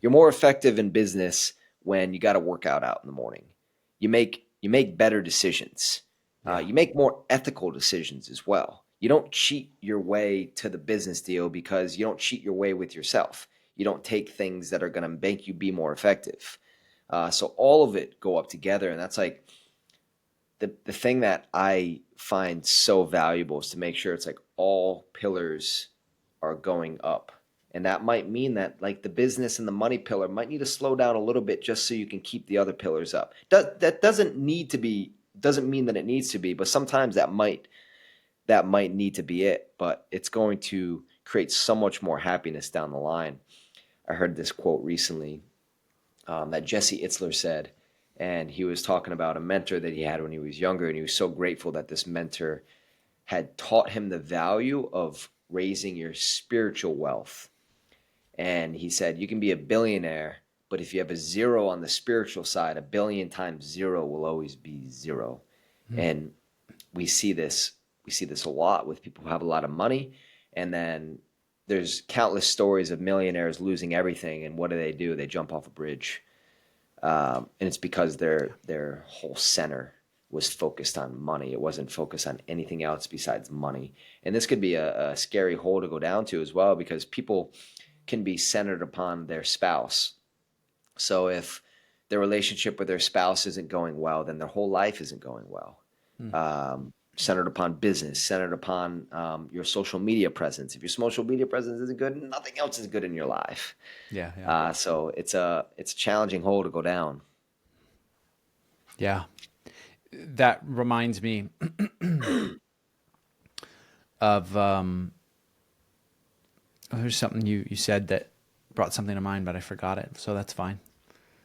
You're more effective in business when you got to work out in the morning. You make better decisions. Yeah. You make more ethical decisions as well. You don't cheat your way to the business deal because you don't cheat your way with yourself. You don't take things that are going to make you be more effective. So all of it go up together, and that's like the thing that I find so valuable is to make sure it's like all pillars are going up. And that might mean that like the business and the money pillar might need to slow down a little bit just so you can keep the other pillars up. That doesn't need to be, doesn't mean that it needs to be, but sometimes that might need to be it, but it's going to create so much more happiness down the line. I heard this quote recently that Jesse Itzler said, and he was talking about a mentor that he had when he was younger, and he was so grateful that this mentor had taught him the value of raising your spiritual wealth. And he said, you can be a billionaire, but if you have a zero on the spiritual side, a billion times zero will always be zero. Mm. And we see this a lot with people who have a lot of money, and then there's countless stories of millionaires losing everything, and what do? They jump off a bridge, and it's because their whole center was focused on money. It wasn't focused on anything else besides money. And this could be a scary hole to go down to as well, because people can be centered upon their spouse. So if their relationship with their spouse isn't going well, then their whole life isn't going well. Mm. Centered upon business, centered upon your social media presence. If your social media presence isn't good, nothing else is good in your life. Yeah. Yeah. So it's a challenging hole to go down. Yeah. That reminds me of there's something you said that brought something to mind, but I forgot it. So that's fine.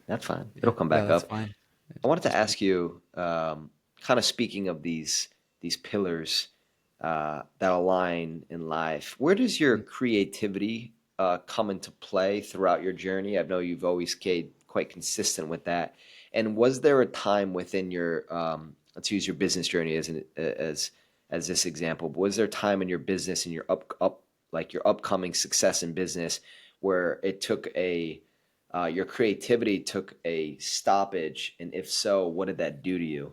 That's fine. It'll come Yeah, back that's up. fine. I wanted to Just ask you, kind of speaking of these pillars that align in life, where does your creativity come into play throughout your journey? I know you've always stayed quite consistent with that. And was there a time within your, let's use your business journey as this example, but was there a time in your business and your like your upcoming success in business where it took your creativity took a stoppage, and if so, what did that do to you?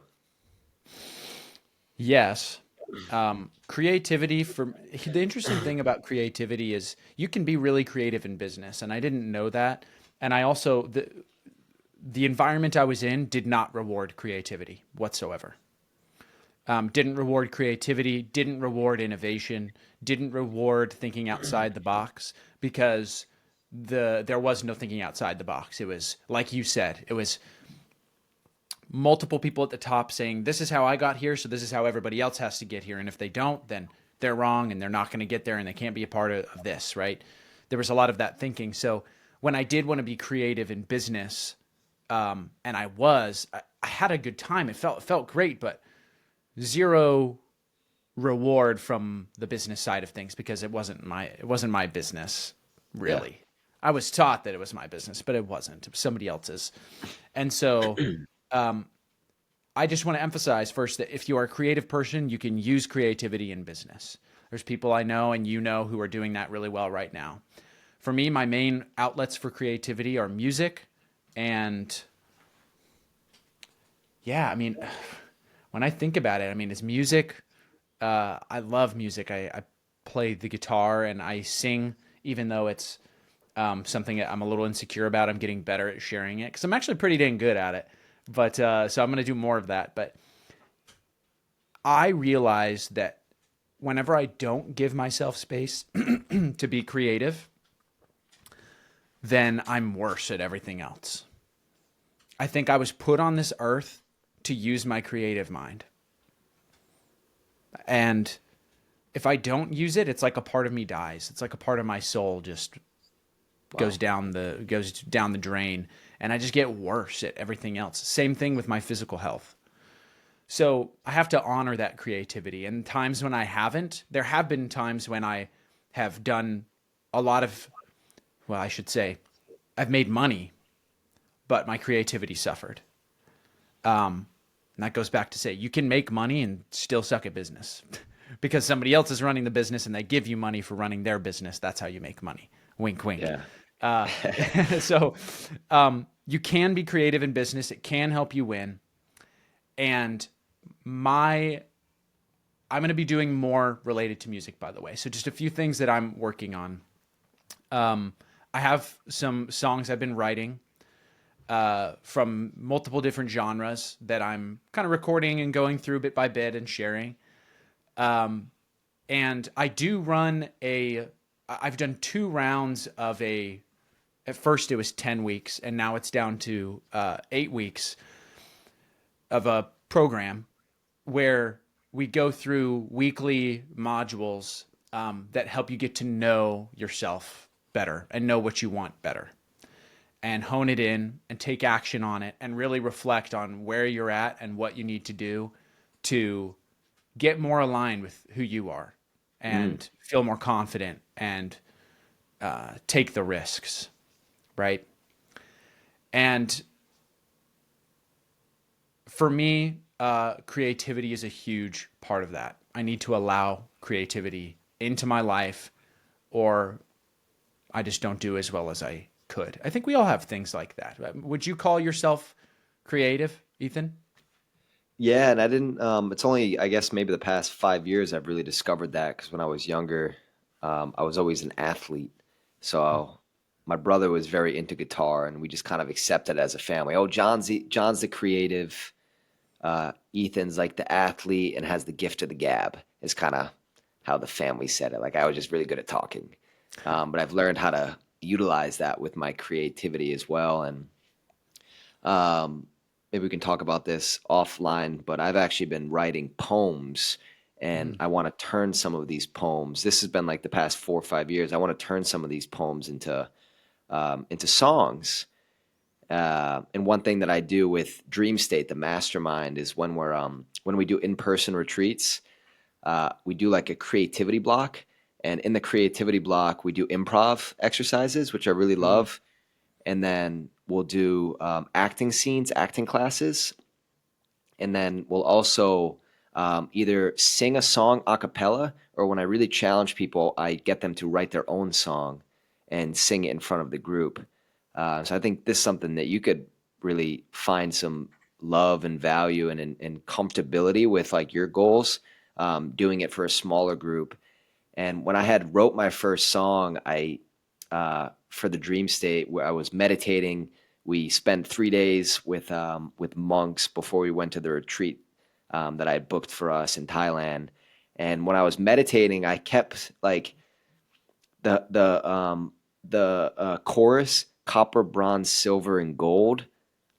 yes. Creativity for the interesting thing about creativity is you can be really creative in business, and I didn't know that. And I also the environment I was in did not reward creativity whatsoever. Didn't reward creativity, didn't reward innovation, didn't reward thinking outside the box because there was no thinking outside the box. It was like you said, it was multiple people at the top saying, this is how I got here, so this is how everybody else has to get here. And if they don't, then they're wrong and they're not going to get there and they can't be a part of this, right? There was a lot of that thinking. So when I did want to be creative in business, and I had a good time. It felt great, but zero reward from the business side of things because it wasn't my business Yeah. really. I was taught that it was my business, but it wasn't. It was somebody else's. And so I just want to emphasize first that if you are a creative person, you can use creativity in business. There's people I know and you know who are doing that really well right now. For me, my main outlets for creativity are music and yeah, I mean, when I think about it, I mean, it's music. I love music. I play the guitar and I sing, even though it's something that I'm a little insecure about. I'm getting better at sharing it because I'm actually pretty dang good at it. But so I'm going to do more of that. But I realize that whenever I don't give myself space to be creative, then I'm worse at everything else. I think I was put on this earth to use my creative mind. And if I don't use it, it's like a part of me dies. It's like a part of my soul just goes Wow. down the drain and I just get worse at everything else. Same thing with my physical health. So I have to honor that creativity. And times when I haven't, there have been times when I have done a lot of, well, I should say, I've made money, but my creativity suffered. And that goes back to say you can make money and still suck at business because somebody else is running the business and they give you money for running their business. That's how you make money. Wink, wink. Yeah. Uh, so you can be creative in business. It can help you win. And I'm going to be doing more related to music, by the way. So just a few things that I'm working on. I have some songs I've been writing from multiple different genres that I'm kind of recording and going through bit by bit and sharing. And I do run I've done 2 rounds of at first it was 10 weeks and now it's down to 8 weeks of a program where we go through weekly modules that help you get to know yourself better and know what you want better and hone it in and take action on it and really reflect on where you're at and what you need to do to get more aligned with who you are and feel more confident and take the risks, right? And for me, creativity is a huge part of that. I need to allow creativity into my life or I just don't do as well as I could. I think we all have things like that. Would you call yourself creative, Ethan? Yeah, and I didn't. It's only, I guess, maybe the past 5 years I've really discovered that because when I was younger, I was always an athlete. So my brother was very into guitar, and we just kind of accepted it as a family. Oh, John's the creative. Ethan's like the athlete and has the gift of the gab. Is kind of how the family said it. Like I was just really good at talking, but I've learned how to utilize that with my creativity as well, and maybe we can talk about this offline, but I've actually been writing poems and Mm. I want to turn some of these poems. This has been like the past 4 or 5 years. I want to turn some of these poems into songs. And one thing that I do with DreamState, the mastermind, is when we do in-person retreats, we do like a creativity block. And in the creativity block, we do improv exercises, which I really Mm. love, and then we'll do acting scenes, acting classes, and then we'll also either sing a song a cappella, or when I really challenge people, I get them to write their own song and sing it in front of the group. So I think this is something that you could really find some love and value and comfortability with, like your goals, doing it for a smaller group. And when I had wrote my first song, I for the dream state where I was meditating. We spent 3 days with monks before we went to the retreat that I had booked for us in Thailand. And when I was meditating, I kept like the chorus, copper, bronze, silver, and gold.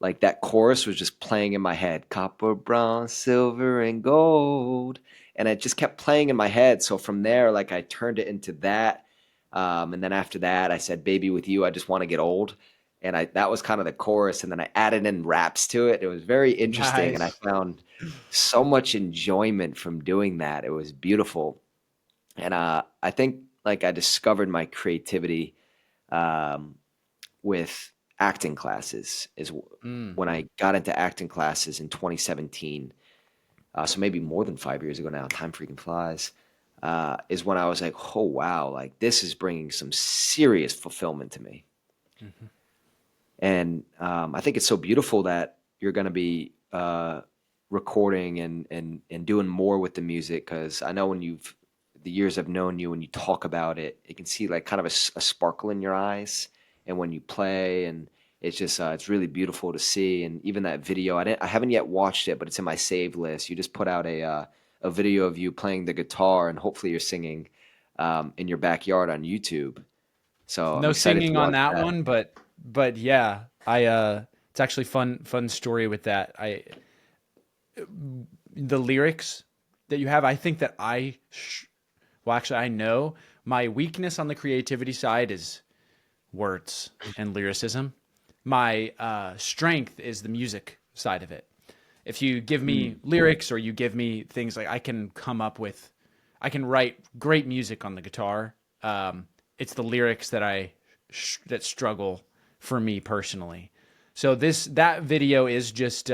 Like that chorus was just playing in my head, copper, bronze, silver, and gold, and it just kept playing in my head. So from there, like I turned it into that, and then after that, I said, "Baby, with you, I just want to get old," and I that was kind of the chorus, and then I added in raps to it. It was very interesting, and I Nice. found so much enjoyment from doing that. It was beautiful, and I think like I discovered my creativity um, with acting classes is Mm. when I got into acting classes in 2017. So maybe more than 5 years ago now. Time freaking flies. Is when I was like, oh wow, like this is bringing some serious fulfillment to me. Mhm. And I think it's so beautiful that you're going to be recording and doing more with the music because I know when you've the years I've known you, when you talk about it, you can see like kind of a sparkle in your eyes, and when you play, and it's just it's really beautiful to see. And even that video, I haven't yet watched it, but it's in my save list. You just put out a video of you playing the guitar, and hopefully you're singing in your backyard on YouTube. So I'm No excited to singing on watch that that. one, but yeah, I it's actually fun story with that. The lyrics that you have, I think that well actually I know my weakness on the creativity side is words and lyricism. My strength is the music side of it. If you give me Mm. lyrics or you give me things like I can write great music on the guitar. It's the lyrics that struggle for me personally. So that video is just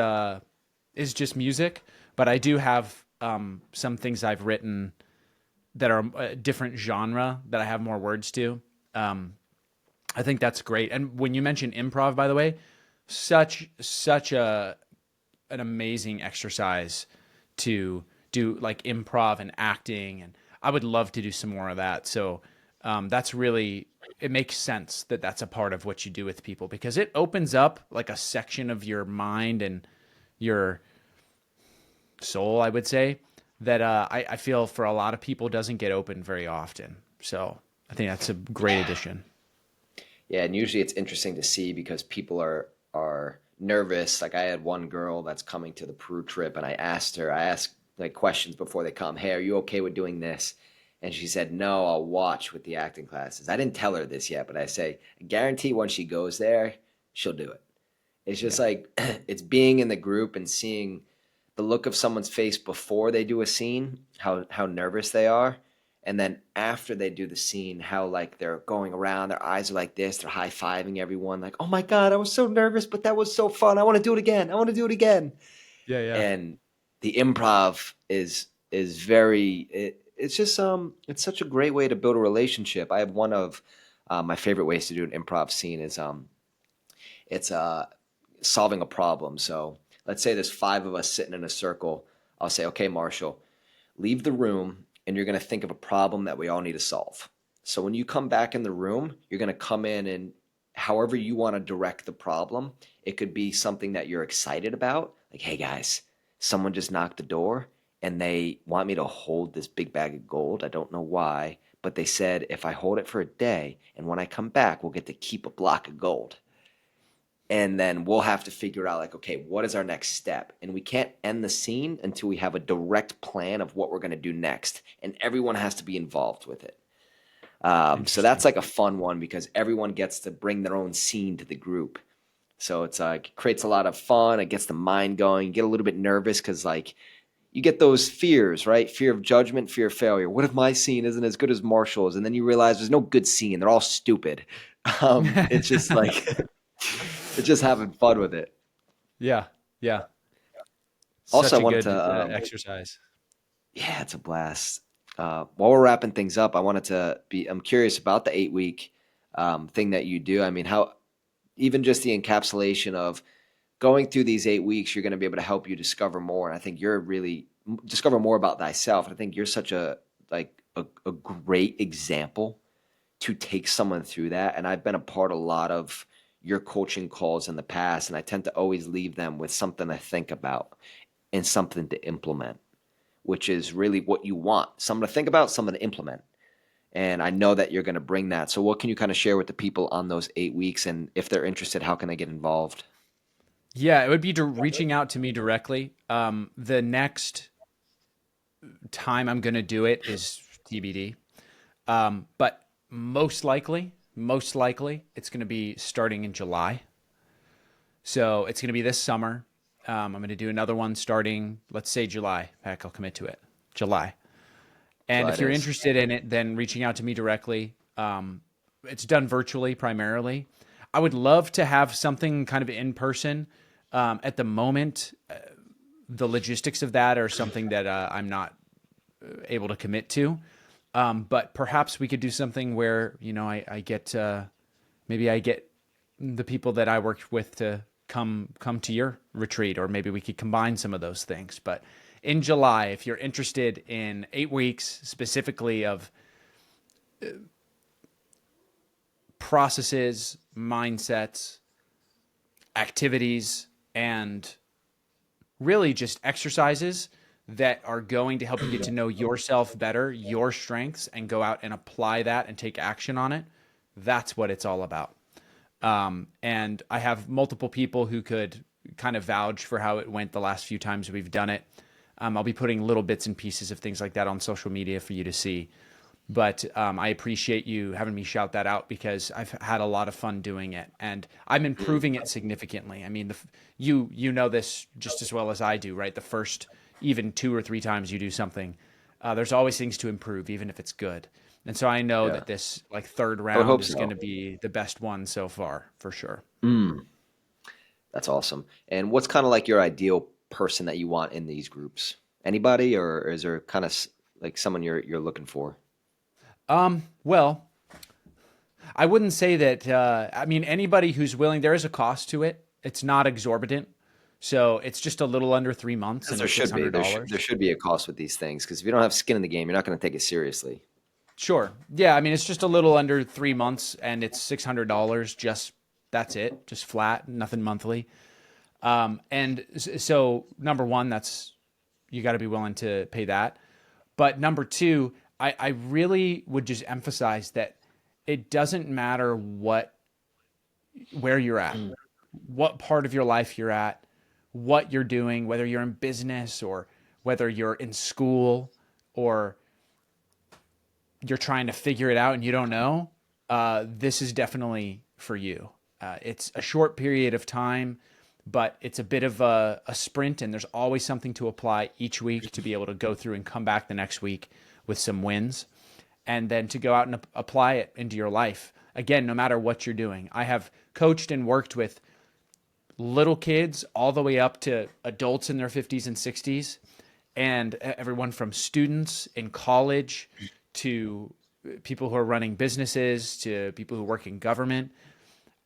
is just music, but I do have some things I've written that are a different genre that I have more words to. Um, I think that's great. And when you mention improv, by the way, such a an amazing exercise to do, like improv and acting, and I would love to do some more of that. So that's really, it makes sense that that's a part of what you do with people, because it opens up like a section of your mind and your soul, I would say, that I feel for a lot of people doesn't get open very often. So I think that's a great Yeah. addition. Yeah, and usually it's interesting to see because people are nervous. Like I had one girl that's coming to the Peru trip, and I asked like questions before they come. Hey, are you okay with doing this? And she said, no, I'll watch with the acting classes. I didn't tell her this yet, but I say, I guarantee when she goes there, she'll do it. It's just Yeah. like it's being in the group and seeing the look of someone's face before they do a scene, how nervous they are, and then after they do the scene, how like they're going around, their eyes are like this, they're high-fiving everyone, like, "Oh my God, I was so nervous, but that was so fun. I want to do it again. I want to do it again." Yeah, yeah. And the improv is very it's just it's such a great way to build a relationship. I have one of my favorite ways to do an improv scene is it's solving a problem. So let's say there's five of us sitting in a circle. I'll say, okay, Marshall, leave the room and you're going to think of a problem that we all need to solve. So when you come back in the room, you're going to come in and however you want to direct the problem, it could be something that you're excited about. Like, hey guys, someone just knocked the door and they want me to hold this big bag of gold. I don't know why, but they said if I hold it for a day and when I come back, we'll get to keep a block of gold, and then we'll have to figure out like, okay, what is our next step? And we can't end the scene until we have a direct plan of what we're going to do next, and everyone has to be involved with it. So that's Interesting. like a fun one because everyone gets to bring their own scene to the group. So it's like it creates a lot of fun. It gets the mind going. You get a little bit nervous because like you get those fears, right? Fear of judgment, fear of failure. What if my scene isn't as good as Marshall's? And then you realize there's no good scene. They're all stupid. It's just like it's just having fun with it. Yeah, yeah. Also, Such I a wanted good to, exercise. yeah, it's a blast. While we're wrapping things up, I wanted to be, I'm curious about the 8 week thing that you do. I mean, how, even just the encapsulation of going through these 8 weeks, you're going to be able to help you discover more. And I think you're really, discover more about thyself. I think you're such a, like, a great example to take someone through that. And I've been a part of a lot of your coaching calls in the past, and I tend to always leave them with something to think about and something to implement, which is really what you want. Something to think about, something to implement. And I know that you're going to bring that. So, what can you kind of share with the people on those 8 weeks? And if they're interested, how can they get involved? Yeah, it would be reaching out to me directly. The next time I'm going to do it is TBD. But most likely, it's going to be starting in July. So it's going to be this summer. I'm going to do another one starting, let's say July. Heck, I'll commit to it. July. And July if it you're is. interested in it, then reaching out to me directly. It's done virtually primarily. I would love to have something kind of in person. At the moment, the logistics of that are something that I'm not able to commit to. But perhaps we could do something where I get maybe I get the people that I worked with to come to your retreat, or maybe we could combine some of those things. But in July, if you're interested in 8 weeks specifically of processes, mindsets, activities, and really just exercises that are going to help you get to know yourself better, your strengths, and go out and apply that and take action on it. That's what it's all about. And I have multiple people who could kind of vouch for how it went the last few times we've done it. I'll be putting little bits and pieces of things like that on social media for you to see. But I appreciate you having me shout that out because I've had a lot of fun doing it, and I'm improving it significantly. I mean, you know this just as well as I do, right? The first even 2 or 3 times you do something, there's always things to improve, even if it's good. And so I know Yeah. that this like third I would round hope is going so. to be the best one so far, for sure. Mm, that's awesome. And what's kind of like your ideal? person that you want in these groups? Anybody, or is there kind of like someone you're looking for? Well, I wouldn't say that. I mean, anybody who's willing, there is a cost to it. It's not exorbitant. So it's just a little under 3 months Because and there it's should be. There $600. should be a cost with these things. Because if you don't have skin in the game, you're not going to take it seriously. Sure. Yeah. I mean, it's just a little under 3 months and it's $600. Just that's it. Just flat, nothing monthly. So number one, that's, you got to be willing to pay that. But number two, I really would just emphasize that it doesn't matter where you're at, what part of your life you're at, what you're doing, whether you're in business or whether you're in school or you're trying to figure it out and you don't know. This is definitely for you. It's a short period of time, but it's a bit of a sprint, and there's always something to apply each week to be able to go through and come back the next week with some wins, and then to go out and apply it into your life. Again, no matter what you're doing. I have coached and worked with little kids all the way up to adults in their 50s and 60s, and everyone from students in college to people who are running businesses to people who work in government.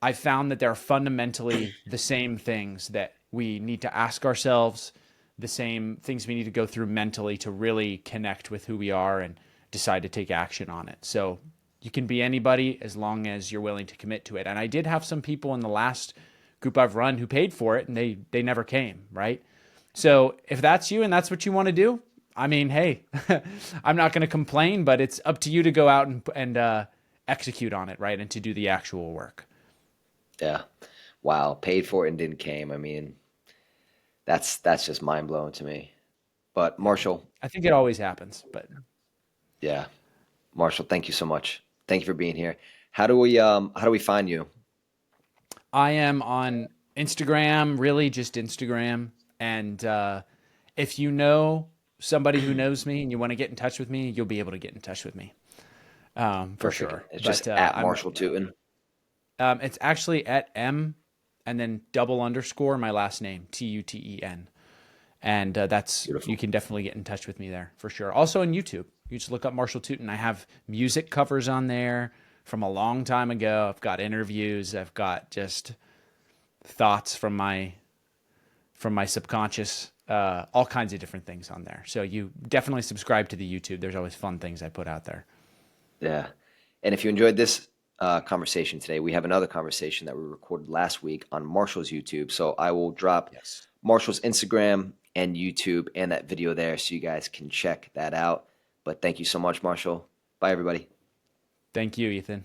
I found that there are fundamentally the same things that we need to ask ourselves, the same things we need to go through mentally to really connect with who we are and decide to take action on it. So you can be anybody as long as you're willing to commit to it. And I did have some people in the last group I've run who paid for it and they never came, right? So if that's you and that's what you want to do, I mean, hey, I'm not going to complain, but it's up to you to go out and execute on it, right? And to do the actual work. Yeah. Wow. Paid for it and didn't came. I mean, that's just mind blowing to me. But Yeah. Marshall, I think it always happens, but yeah, Marshall, thank you so much. Thank you for being here. How do we find you? I am on Instagram, really just Instagram. And if you know somebody who knows me and you want to get in touch with me, you'll be able to get in touch with me for Perfect. sure. It's just But at Marshall Tuten. it's actually at M and then double underscore my last name, Tuten. And you Beautiful. can definitely get in touch with me there for sure. Also on YouTube, you just look up Marshall Tuten. I have music covers on there from a long time ago. I've got interviews. I've got just thoughts from my subconscious, all kinds of different things on there. So you definitely subscribe to the YouTube. There's always fun things I put out there. Yeah. And if you enjoyed this conversation today, we have another conversation that we recorded last week on Marshall's YouTube. So I will drop Yes. Marshall's Instagram and YouTube and that video there so you guys can check that out. But thank you so much, Marshall. Bye, everybody. Thank you, Ethan.